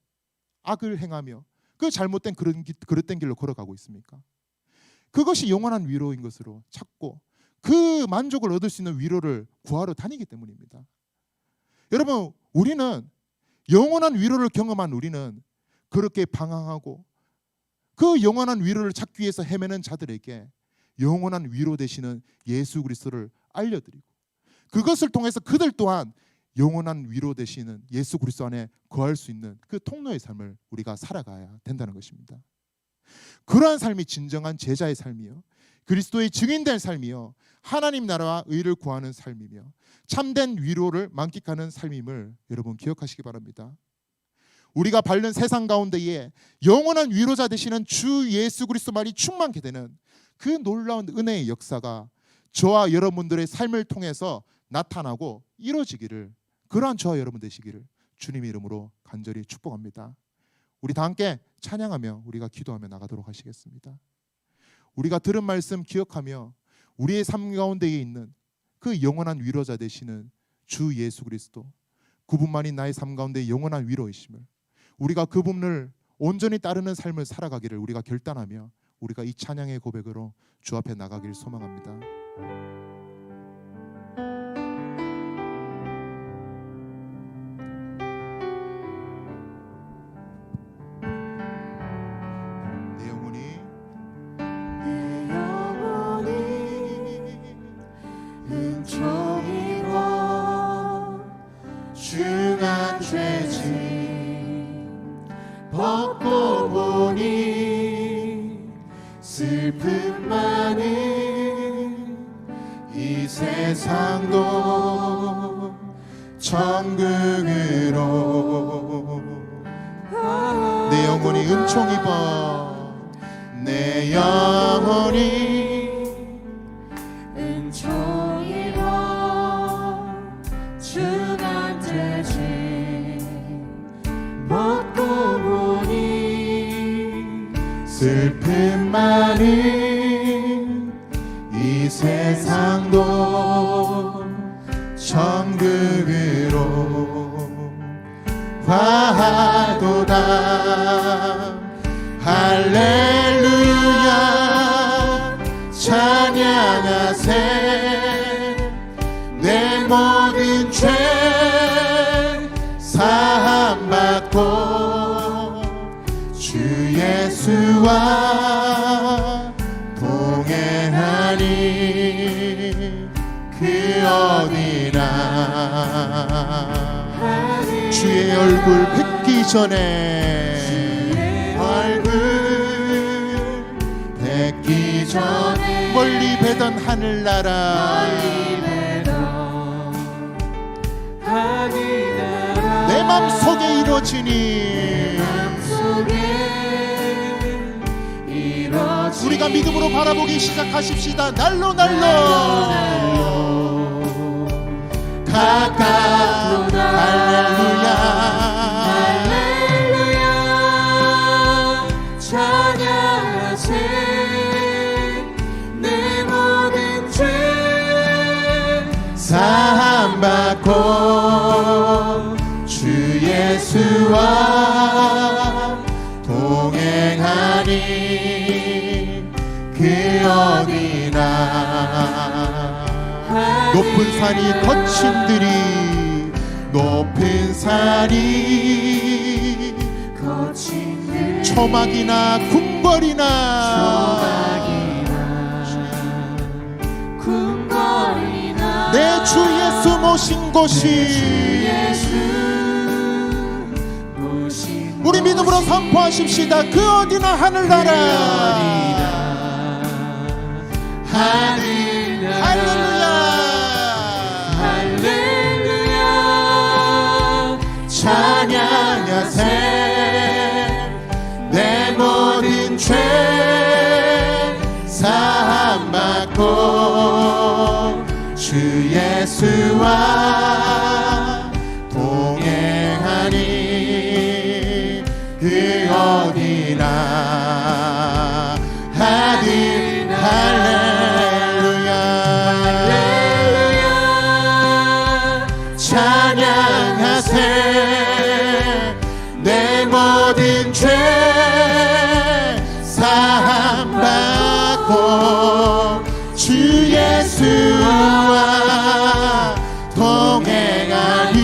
악을 행하며 그 잘못된 그릇된 길로 걸어가고 있습니까? 그것이 영원한 위로인 것으로 찾고 그 만족을 얻을 수 있는 위로를 구하러 다니기 때문입니다. 여러분 우리는 영원한 위로를 경험한 우리는 그렇게 방황하고 그 영원한 위로를 찾기 위해서 헤매는 자들에게 영원한 위로 되시는 예수 그리스도를 알려드리고 그것을 통해서 그들 또한 영원한 위로 되시는 예수 그리스도 안에 거할 수 있는 그 통로의 삶을 우리가 살아가야 된다는 것입니다. 그러한 삶이 진정한 제자의 삶이요 그리스도의 증인된 삶이요 하나님 나라와 의를 구하는 삶이며 참된 위로를 만끽하는 삶임을 여러분 기억하시기 바랍니다. 우리가 밟는 세상 가운데에 영원한 위로자 되시는 주 예수 그리스도만이 충만케 되는 그 놀라운 은혜의 역사가 저와 여러분들의 삶을 통해서 나타나고 이루어지기를 그러한 저와 여러분 되시기를 주님의 이름으로 간절히 축복합니다. 우리 다 함께 찬양하며 우리가 기도하며 나가도록 하시겠습니다. 우리가 들은 말씀 기억하며 우리의 삶 가운데에 있는 그 영원한 위로자 되시는 주 예수 그리스도 그분만이 나의 삶 가운데 영원한 위로이심을 우리가 그분을 온전히 따르는 삶을 살아가기를 우리가 결단하며 우리가 이 찬양의 고백으로 주 앞에 나가기를 소망합니다. 내 영혼이 은총이고 중한 죄짐 벗고 보니 슬픔 많은 이 세상도 천국으로 내 영혼이 은총 입어 내 영혼이 은총이고 중한 죄짐 벗고 보니 슬픔 많은 이 세상도 천국으로 화도다 할렐루야 찬양하세 내 모든 죄 사함받고 주 예수와 동행하니 그 어디나 주의 얼굴 뵙기 전에 얼굴 뵙기 전에 멀리 배던 하늘나라 내 맘속에 이루어지니 우리가 믿음으로 바라보기 시작하십시다. 날로 가까운 할렐루야 찬양하세 내 모든 죄 받고 주 예수와 동행하니 그 어디나 높은 산이 거친 들이 높은 산이 초막이나 궁궐이나 내 주 예수 모신 곳이 우리 믿음으로 선포하십시다. 그 어디나 하늘나라 할렐루야 할렐루야 찬양하세 내 모든 죄 사함받고 주 예수와 동행하니 그 어디나 할렐루야 찬양하세 내 모든 죄 사함받고 주 예수와 동행하니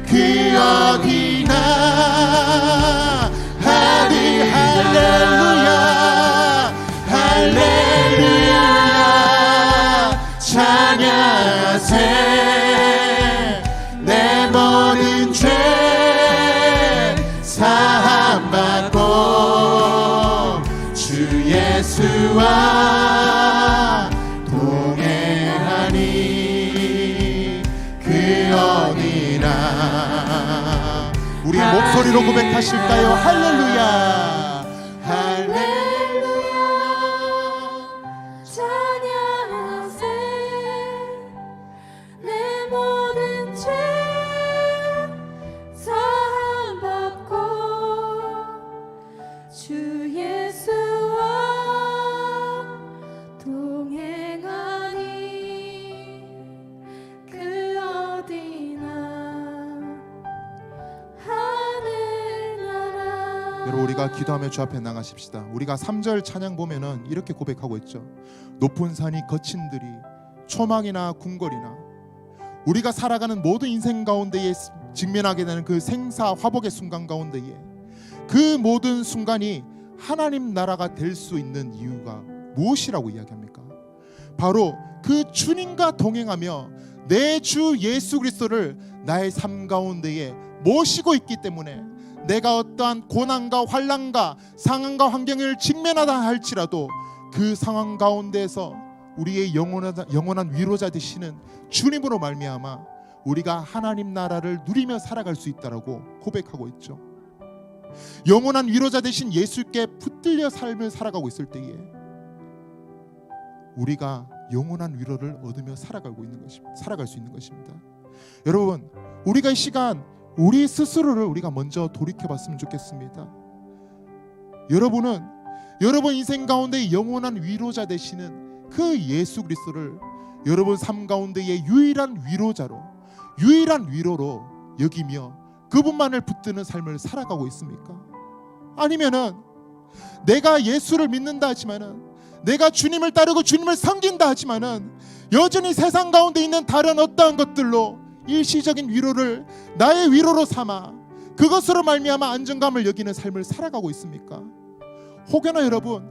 그 어디나 할렐루야 할렐루야 찬양하세 내 모든 죄 사함받고 주 예수와 동행하니 그 어디나 우리의 목소리로 고백하실까요? 할렐루야 할렐루야 찬양하세 내 모든 죄 사함받고 주 예수와 동행하니 그 어디나 하늘나라. 여러분 우리가 기도하며 주 앞에 나가십시다. 우리가 3절 찬양 보면은 이렇게 고백하고 있죠. 높은 산이 거친 들이 초막이나 궁궐이나 우리가 살아가는 모든 인생 가운데에 직면하게 되는 그 생사 화복의 순간 가운데에 그 모든 순간이 하나님 나라가 될 수 있는 이유가 무엇이라고 이야기합니까? 바로 그 주님과 동행하며 내 주 예수 그리스도를 나의 삶 가운데에 모시고 있기 때문에 내가 어떠한 고난과 환난과 상황과 환경을 직면하다 할지라도 그 상황 가운데에서 우리의 영원한 위로자 되시는 주님으로 말미암아 우리가 하나님 나라를 누리며 살아갈 수 있다라고 고백하고 있죠. 영원한 위로자 되신 예수께 붙들려 삶을 살아가고 있을 때에 우리가 영원한 위로를 얻으며 살아갈 수 있는 것입니다. 여러분, 우리가 이 시간 우리 스스로를 우리가 먼저 돌이켜봤으면 좋겠습니다. 여러분은 여러분 인생 가운데 영원한 위로자 되시는 그 예수 그리스도를 여러분 삶 가운데의 유일한 위로로 여기며 그분만을 붙드는 삶을 살아가고 있습니까? 아니면은 내가 예수를 믿는다 하지만은 내가 주님을 따르고 주님을 섬긴다 하지만은 여전히 세상 가운데 있는 다른 어떠한 것들로 일시적인 위로를 나의 위로로 삼아 그것으로 말미암아 안정감을 여기는 삶을 살아가고 있습니까? 혹여나 여러분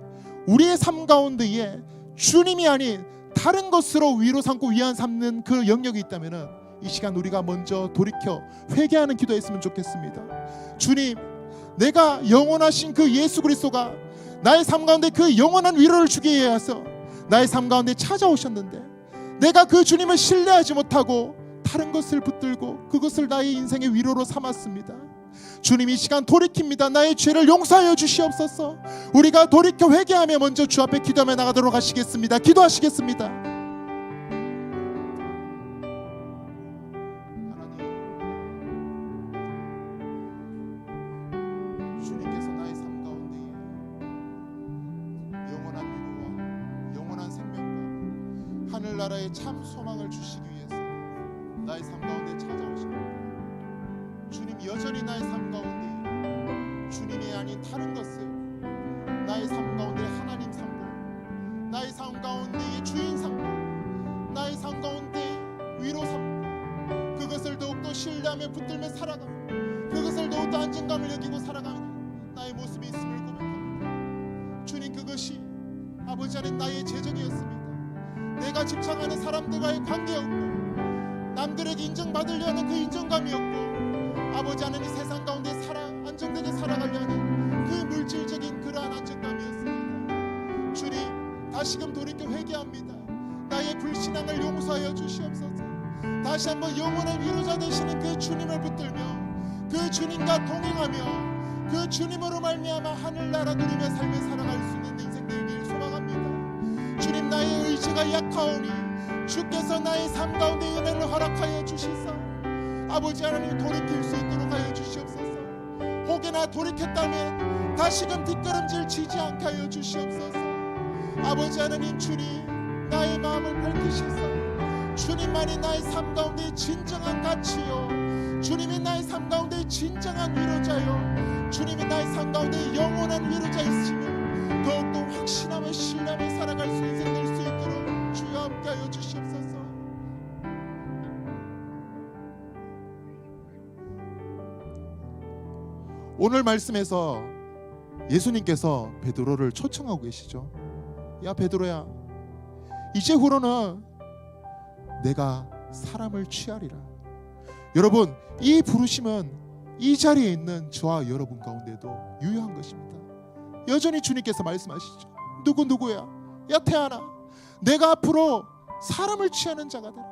우리의 삶 가운데에 주님이 아닌 다른 것으로 위로 삼고 위안 삼는 그 영역이 있다면은 이 시간 우리가 먼저 돌이켜 회개하는 기도했으면 좋겠습니다. 주님, 내가 영원하신 그 예수 그리스도가 나의 삶 가운데 그 영원한 위로를 주기 위해서 나의 삶 가운데 찾아오셨는데 내가 그 주님을 신뢰하지 못하고 다른 것을 붙들고 그것을 나의 인생의 위로로 삼았습니다. 주님, 이 시간 돌이킵니다. 나의 죄를 용서하여 주시옵소서. 우리가 돌이켜 회개하며 먼저 주 앞에 기도하며 나가도록 하시겠습니다. 기도하시겠습니다. 주님께서 나의 삶 가운데에 영원한 위로와 영원한 생명과 하늘나라의 참 소망을 주시기 위해서 나의 삶 가운데 찾아오십니다. 주님 여전히 나의 삶 가운데 주님이 아닌 다른 것을 나의 삶 가운데 하나님 삼고, 나의 삶 가운데 주인 삼고, 나의 삶 가운데 위로 삼고, 그것을 더욱더 신뢰하며 붙들며 살아가고, 그것을 더욱더 안정감을 여기고 살아가는 나의 모습이 있음을 고백합니다. 주님, 그것이 아버지 안에 나의 재정이었습니다. 내가 집착하는 사람들과의 관계였고, 남들에게 인정받으려 하는 그 인정감이었고, 아버지 하나님 세상 가운데 안정되게 살아가려 하는 그 물질적인 그러한 안정감이었습니다. 주님, 다시금 돌이켜 회개합니다. 나의 불신앙을 용서하여 주시옵소서. 다시 한번 영원한 위로자 되시는 그 주님을 붙들며, 그 주님과 동행하며, 그 주님으로 말미암아 하늘나라 누리며 삶을 살아갈 수 있는 인생 되기를 소망합니다. 주님, 나의 의지가 약하오니 주께서 나의 삶 가운데 은혜를 허락하여 주시사 아버지 하나님 돌이킬 수 있도록 하여 주시옵소서. 혹여나 돌이켰다면 다시금 뒷걸음질 치지 않게 하여 주시옵소서. 아버지 하나님, 주님 나의 마음을 밝히시사 주님만이 나의 삶 가운데 진정한 가치요, 주님이 나의 삶 가운데 진정한 위로자요, 주님이 나의 삶 가운데 영원한 위로자이시며 더욱더 확신하며 신뢰하며 살아갈 수 인생 될 수 있도록 주여 함께하여 주시옵소서. 오늘 말씀에서 예수님께서 베드로를 초청하고 계시죠. 야 베드로야, 이제후로는 내가 사람을 취하리라. 여러분, 이 부르심은 이 자리에 있는 저와 여러분 가운데도 유효한 것입니다. 여전히 주님께서 말씀하시죠. 누구야? 야 태아나, 내가 앞으로 사람을 취하는 자가 되라.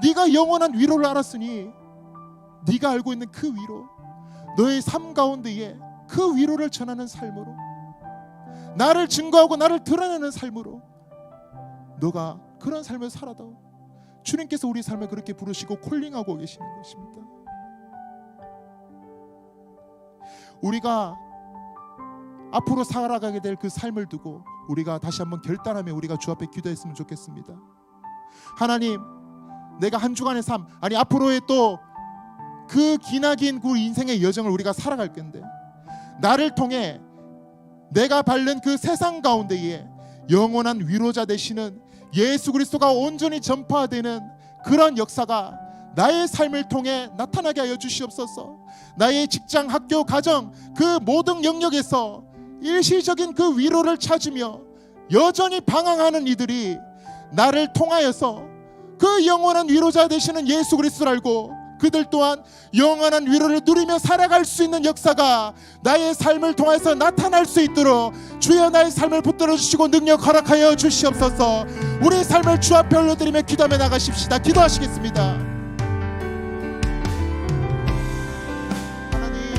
네가 영원한 위로를 알았으니 네가 알고 있는 그 위로, 너의 삶 가운데에 그 위로를 전하는 삶으로, 나를 증거하고 나를 드러내는 삶으로 너가 그런 삶을 살아다오. 주님께서 우리 삶을 그렇게 부르시고 콜링하고 계시는 것입니다. 우리가 앞으로 살아가게 될 그 삶을 두고 우리가 다시 한번 결단하며 우리가 주 앞에 기도했으면 좋겠습니다. 하나님, 내가 한 주간의 삶, 아니 앞으로의 또 그 기나긴 그 인생의 여정을 우리가 살아갈 건데, 나를 통해 내가 밟는 그 세상 가운데에 영원한 위로자 되시는 예수 그리스도가 온전히 전파되는 그런 역사가 나의 삶을 통해 나타나게 하여 주시옵소서. 나의 직장, 학교, 가정 그 모든 영역에서 일시적인 그 위로를 찾으며 여전히 방황하는 이들이 나를 통하여서 그 영원한 위로자 되시는 예수 그리스도를 알고 그들 또한 영원한 위로를 누리며 살아갈 수 있는 역사가 나의 삶을 통해서 나타날 수 있도록 주여 나의 삶을 붙들어 주시고 능력 허락하여 주시옵소서. 우리 삶을 주 앞에 올려드리며 기도하며 나가십시다. 기도하시겠습니다. 하나님,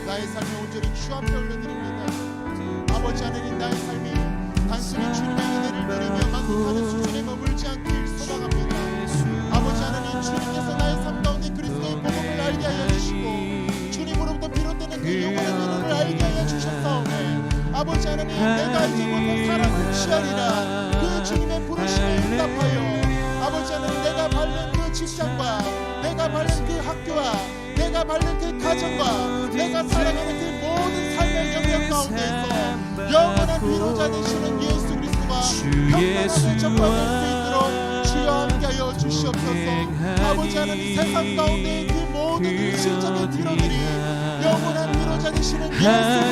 나의 삶을 온전히 주 앞에 올려드립니다. 아버지 하나님, 나의 삶이 단순히 주님의 은혜를 누리며 만족하는 수준에 머물지 않길 소망합니다. 아버지 하나님, 주님께서 나의 삶 가운데 그리스도의 복음을 알게 하여 주시고 주님으로부터 비롯되는 그 영원한 위로를 알게 하여 주셨사오네. 아버지 하나님, 내가 이제부터 사랑을 취하리라 그 주님의 부르심에 응답하여 아버지 하나님, 내가 밟는 그 직장과 내가 밟는 그 학교와 내가 밟는 그 가정과 내가 살아가는 그 모든 삶의 영역 가운데에서 영원한 위로자 되시는 예수 그리스도가 평안하게 전파될 수 있도록 주여 함께하여 주시옵소서. 아버지 하나님, 세상 가운데 그 모든 일시적인 위로들이 영원한 위로자 되시는 예수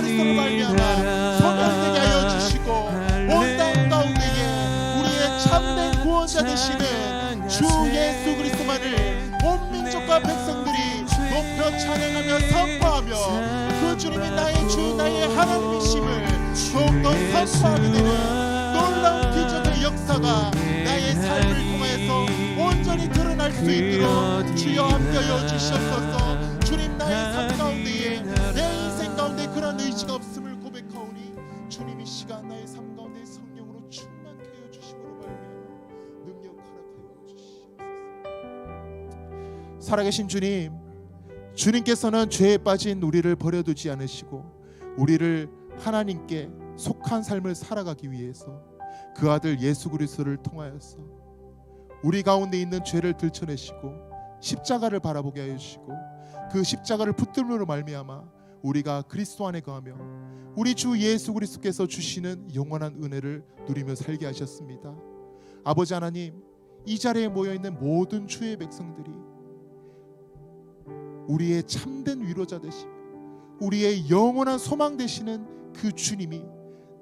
그리스도를 말미암아 소멸되게 하여 주시고 온 땅 가운데에 우리의 참된 구원자 되시는 주 예수 그리스도만을 온 민족과 백성들이 높여 찬양하며 선포하며 그 주님이 나의 주 나의 하나님이심을 더욱더 선포하게 되는 놀라운 기적의 역사가 나의 삶을 통해서 온전히 드러날 수 있도록 주여 함께하여 주시옵소서. 주님, 나의 삶 가운데에 내 인생 가운데 그런 의지가 없음을 고백하오니 주님 이 시간 나의 삶 가운데 성령으로 충만케 하여 주심으로 말미암아 능력 허락하여 주시옵소서. 살아계신 주님, 주님께서는 죄에 빠진 우리를 버려두지 않으시고 우리를 하나님께 속한 삶을 살아가기 위해서 그 아들 예수 그리스도를 통하여서 우리 가운데 있는 죄를 들춰내시고 십자가를 바라보게 하여 주시고 그 십자가를 붙들므로 말미암아 우리가 그리스도 안에 거하며 우리 주 예수 그리스도께서 주시는 영원한 은혜를 누리며 살게 하셨습니다. 아버지 하나님, 이 자리에 모여있는 모든 주의 백성들이 우리의 참된 위로자 되시며 우리의 영원한 소망 되시는 그 주님이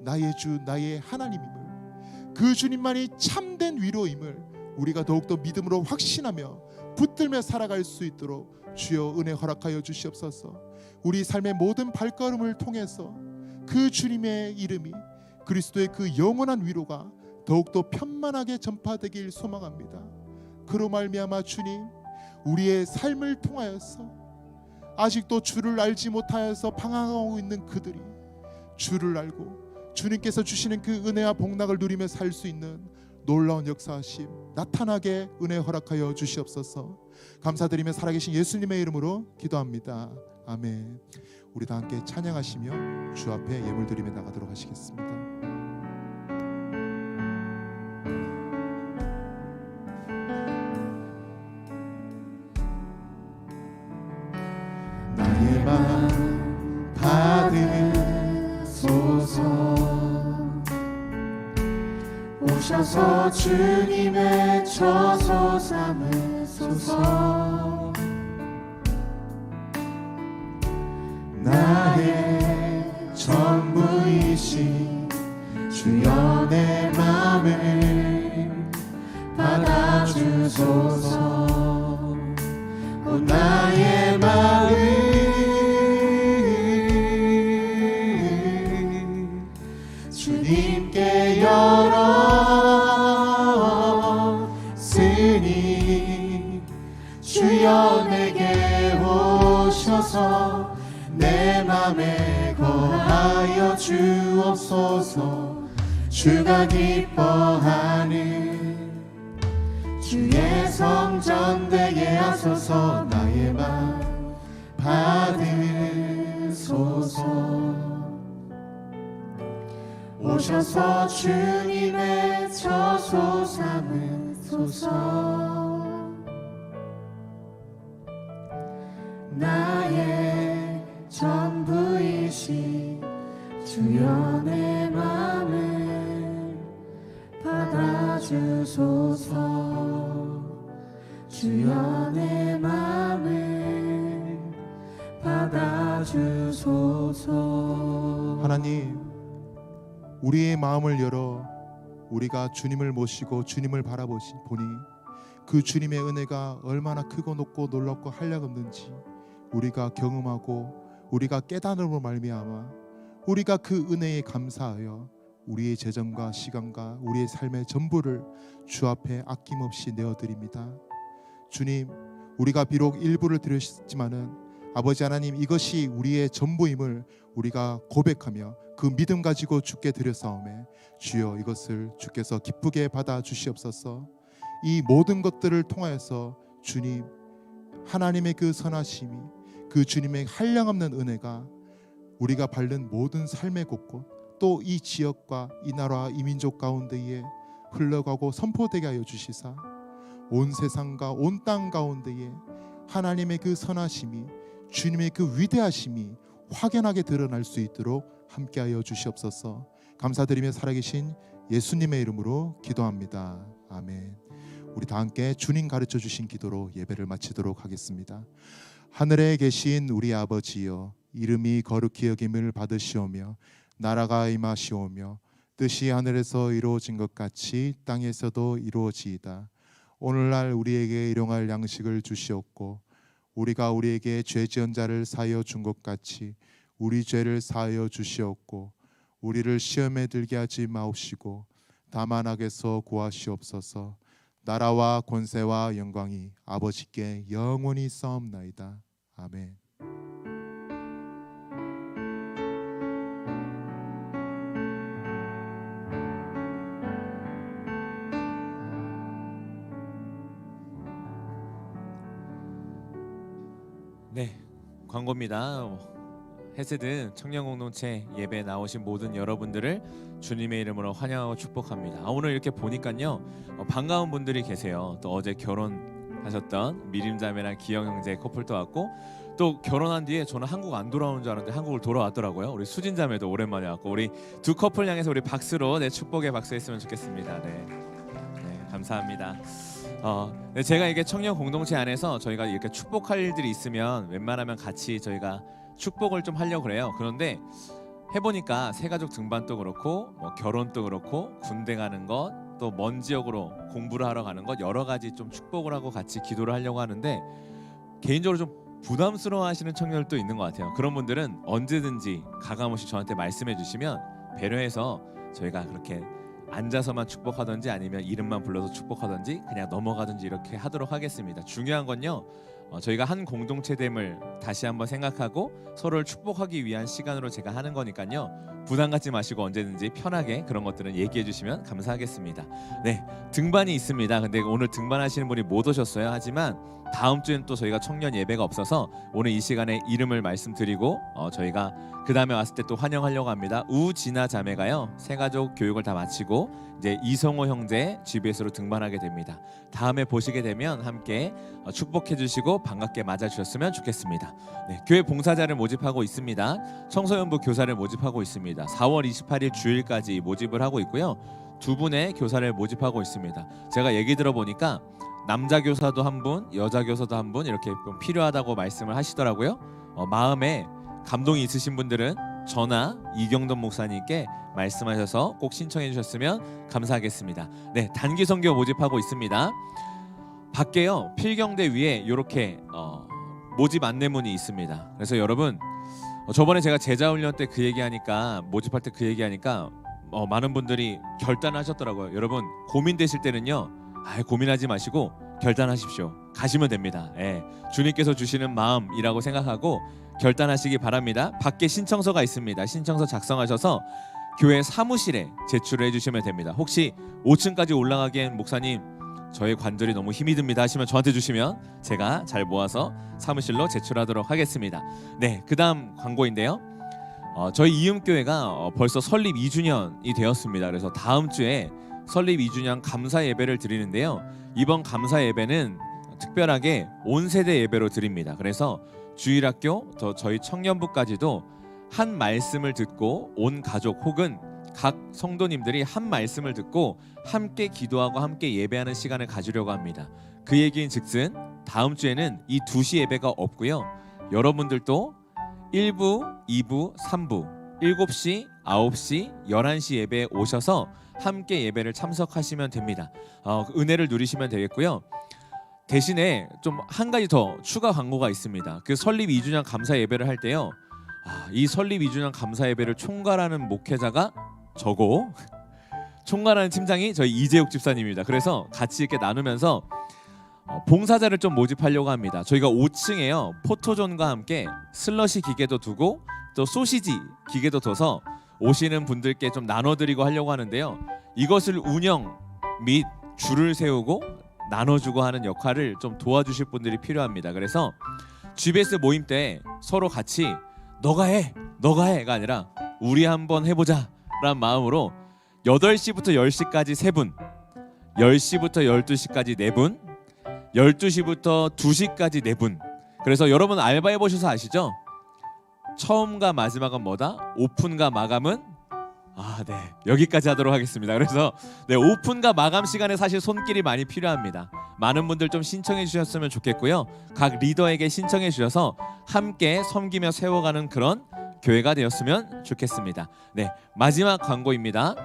나의 주 나의 하나님임을, 그 주님만이 참된 위로임을 우리가 더욱더 믿음으로 확신하며 붙들며 살아갈 수 있도록 주여 은혜 허락하여 주시옵소서. 우리 삶의 모든 발걸음을 통해서 그 주님의 이름이, 그리스도의 그 영원한 위로가 더욱더 편만하게 전파되길 소망합니다. 그로 말미암아 주님, 우리의 삶을 통하여서 아직도 주를 알지 못하여서 방황하고 있는 그들이 주를 알고 주님께서 주시는 그 은혜와 복락을 누리며 살 수 있는 놀라운 역사하심 나타나게 은혜 허락하여 주시옵소서. 감사드리며 살아계신 예수님의 이름으로 기도합니다. 아멘. 우리 다 함께 찬양하시며 주 앞에 예물 드리며 나가도록 하시겠습니다. 나의 맘 받으소서. 오셔서 주님의 처소 삼으소서. 나의 전부이신 주여 내 맘을 받아주소서. 오 나의 마음 주님께 열었으니 주여 내게 오셔서 내 맘에 거하여 주옵소서. 주가 기뻐하는 주의 성전되게 하소서. 나의 맘 받으소서. 오셔서 주님의 처소 삼으소서. 나의 전부이신 주여 내 맘을 받아주소서. 주여 내 맘을 받아주소서. 하나님, 우리의 마음을 열어 우리가 주님을 모시고 주님을 보니 그 주님의 은혜가 얼마나 크고 높고 놀랍고 한량없는지 우리가 경험하고 우리가 깨달음으로 말미암아 우리가 그 은혜에 감사하여 우리의 재정과 시간과 우리의 삶의 전부를 주 앞에 아낌없이 내어드립니다. 주님, 우리가 비록 일부를 드렸지만은 아버지 하나님, 이것이 우리의 전부임을 우리가 고백하며 그 믿음 가지고 주께 드렸사오매 주여 이것을 주께서 기쁘게 받아 주시옵소서. 이 모든 것들을 통하여서 주님 하나님의 그 선하심이, 그 주님의 한량없는 은혜가 우리가 밟는 모든 삶의 곳곳, 또 이 지역과 이 나라 이 민족 가운데에 흘러가고 선포되게 하여 주시사 온 세상과 온 땅 가운데에 하나님의 그 선하심이, 주님의 그 위대하심이 확연하게 드러날 수 있도록 함께하여 주시옵소서. 감사드리며 살아계신 예수님의 이름으로 기도합니다. 아멘. 우리 다 함께 주님 가르쳐 주신 기도로 예배를 마치도록 하겠습니다. 하늘에 계신 우리 아버지여, 이름이 거룩히 여김을 받으시오며 나라가 임하시오며 뜻이 하늘에서 이루어진 것 같이 땅에서도 이루어지이다. 오늘날 우리에게 일용할 양식을 주시옵고 우리가 우리에게 죄 지은 자를 사하여 준 것 같이 우리 죄를 사하여 주시옵고 우리를 시험에 들게 하지 마옵시고 다만 악에서 구하시옵소서. 나라와 권세와 영광이 아버지께 영원히 싸움나이다. 아멘. 네, 광고입니다. 헤세드 청년 공동체 예배 나오신 모든 여러분들을 주님의 이름으로 환영하고 축복합니다. 오늘 이렇게 보니까요 반가운 분들이 계세요. 또 어제 결혼하셨던 미림자매랑 기영 형제 커플도 왔고, 또 결혼한 뒤에 저는 한국 안 돌아오는 줄 알았는데 한국을 돌아왔더라고요. 우리 수진자매도 오랜만에 왔고, 우리 두 커플 향해서 우리 박수로 축복의 박수 했으면 좋겠습니다. 네, 감사합니다. 네, 제가 이게 청년 공동체 안에서 저희가 이렇게 축복할 일들이 있으면 웬만하면 같이 저희가 축복을 좀 하려고 그래요. 그런데 해보니까 새가족 등반도 그렇고 뭐 결혼도 그렇고 군대 가는 것, 또 먼 지역으로 공부를 하러 가는 것, 여러 가지 좀 축복을 하고 같이 기도를 하려고 하는데 개인적으로 좀 부담스러워하시는 청년들도 있는 것 같아요. 그런 분들은 언제든지 가감없이 저한테 말씀해 주시면 배려해서 저희가 그렇게 앉아서만 축복하든지 아니면 이름만 불러서 축복하든지 그냥 넘어가든지 이렇게 하도록 하겠습니다. 중요한 건요, 저희가 한 공동체됨을 다시 한번 생각하고 서로를 축복하기 위한 시간으로 제가 하는 거니까요, 부담 갖지 마시고 언제든지 편하게 그런 것들은 얘기해 주시면 감사하겠습니다. 네, 등반이 있습니다. 근데 오늘 등반하시는 분이 못 오셨어요. 하지만 다음 주엔 또 저희가 청년 예배가 없어서 오늘 이 시간에 이름을 말씀드리고 저희가 그 다음에 왔을 때 또 환영하려고 합니다. 우진아 자매가요 새가족 교육을 다 마치고 이제 이성호 형제 GBS로 등반하게 됩니다. 다음에 보시게 되면 함께 축복해 주시고 반갑게 맞아 주셨으면 좋겠습니다. 네, 교회 봉사자를 모집하고 있습니다. 청소년부 교사를 모집하고 있습니다. 4월 28일 주일까지 모집을 하고 있고요. 2분의 교사를 모집하고 있습니다. 제가 얘기 들어보니까 남자 교사도 한 분, 여자 교사도 한 분 이렇게 좀 필요하다고 말씀을 하시더라고요. 마음에 감동이 있으신 분들은 저나 이경돈 목사님께 말씀하셔서 꼭 신청해 주셨으면 감사하겠습니다. 네, 단기 선교 모집하고 있습니다. 밖에요 필경대 위에 이렇게 모집 안내문이 있습니다. 그래서 여러분 저번에 제가 제자훈련 때 그 얘기하니까 모집할 때 그 얘기하니까 많은 분들이 결단하셨더라고요. 여러분 고민되실 때는요 고민하지 마시고 결단하십시오. 가시면 됩니다. 주님께서 주시는 마음이라고 생각하고 결단하시기 바랍니다. 밖에 신청서가 있습니다. 신청서 작성하셔서 교회 사무실에 제출을 해주시면 됩니다. 혹시 5층까지 올라가기엔 목사님 저의 관절이 너무 힘이 듭니다 하시면 저한테 주시면 제가 잘 모아서 사무실로 제출하도록 하겠습니다. 네, 그 다음 광고인데요. 저희 이음교회가 벌써 설립 2주년이 되었습니다. 그래서 다음 주에 설립 2주년 감사 예배를 드리는데요. 이번 감사 예배는 특별하게 온 세대 예배로 드립니다. 그래서 주일학교, 저희 청년부까지도 한 말씀을 듣고 온 가족 혹은 각 성도님들이 한 말씀을 듣고 함께 기도하고 함께 예배하는 시간을 가지려고 합니다. 그 얘기인 즉슨 다음 주에는 이 2시 예배가 없고요. 여러분들도 1부, 2부, 3부 7시, 9시, 11시 예배에 오셔서 함께 예배를 참석하시면 됩니다. 은혜를 누리시면 되겠고요. 대신에 좀 한 가지 더 추가 광고가 있습니다. 그 설립 2주년 감사 예배를 할 때요. 이 설립 2주년 감사 예배를 총괄하는 목회자가 저고 총괄하는 팀장이 저희 이재욱 집사님입니다. 그래서 같이 이렇게 나누면서 봉사자를 좀 모집하려고 합니다. 저희가 5층에요 포토존과 함께 슬러시 기계도 두고 또 소시지 기계도 둬서 오시는 분들께 좀 나눠드리고 하려고 하는데요. 이것을 운영 및 줄을 세우고 나눠주고 하는 역할을 좀 도와주실 분들이 필요합니다. 그래서 GBS 모임 때 서로 같이 너가 해가 아니라 우리 한번 해보자 라는 마음으로 8시부터 10시까지 3분, 10시부터 12시까지 4분, 12시부터 2시까지 4분. 그래서 여러분 알바 해보셔서 아시죠? 처음과 마지막은 뭐다? 오픈과 마감은 네, 여기까지 하도록 하겠습니다. 그래서 네, 오픈과 마감 시간에 사실 손길이 많이 필요합니다. 많은 분들 좀 신청해 주셨으면 좋겠고요. 각 리더에게 신청해 주셔서 함께 섬기며 세워가는 그런 교회가 되었으면 좋겠습니다. 네, 마지막 광고입니다.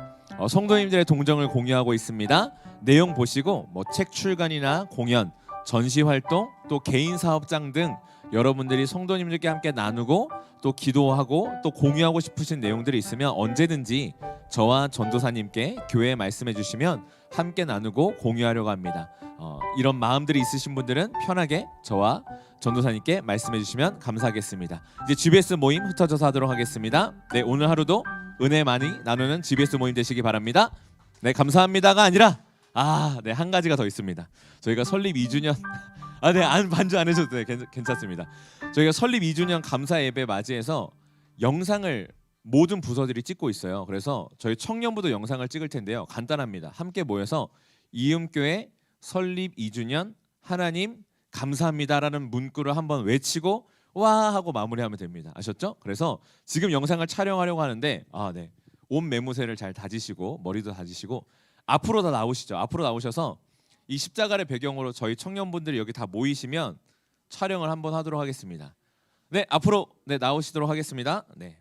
성도님들의 동정을 공유하고 있습니다. 내용 보시고 책 출간이나 공연, 전시 활동, 또 개인 사업장 등 여러분들이 성도님들께 함께 나누고 또 기도하고 또 공유하고 싶으신 내용들이 있으면 언제든지 저와 전도사님께 교회에 말씀해 주시면 함께 나누고 공유하려고 합니다. 이런 마음들이 있으신 분들은 편하게 저와 전도사님께 말씀해 주시면 감사하겠습니다. 이제 GBS 모임 흩어져서 하도록 하겠습니다. 네, 오늘 하루도 은혜 많이 나누는 GBS 모임 되시기 바랍니다. 네, 감사합니다가 아니라 네, 한 가지가 더 있습니다. 저희가 설립 2주년 네, 반주 안 해줘도 돼. 괜찮습니다. 저희가 설립 2주년 감사 예배 맞이해서 영상을 모든 부서들이 찍고 있어요. 그래서 저희 청년부도 영상을 찍을 텐데요. 간단합니다. 함께 모여서 이음교회 설립 2주년 하나님 감사합니다라는 문구를 한번 외치고 와 하고 마무리하면 됩니다. 아셨죠? 그래서 지금 영상을 촬영하려고 하는데 네. 옷 매무새를 잘 다지시고 머리도 다지시고 앞으로 다 나오시죠. 앞으로 나오셔서 이 십자가를 배경으로 저희 청년분들이 여기 다 모이시면 촬영을 한번 하도록 하겠습니다. 네, 앞으로 나오시도록 하겠습니다. 네.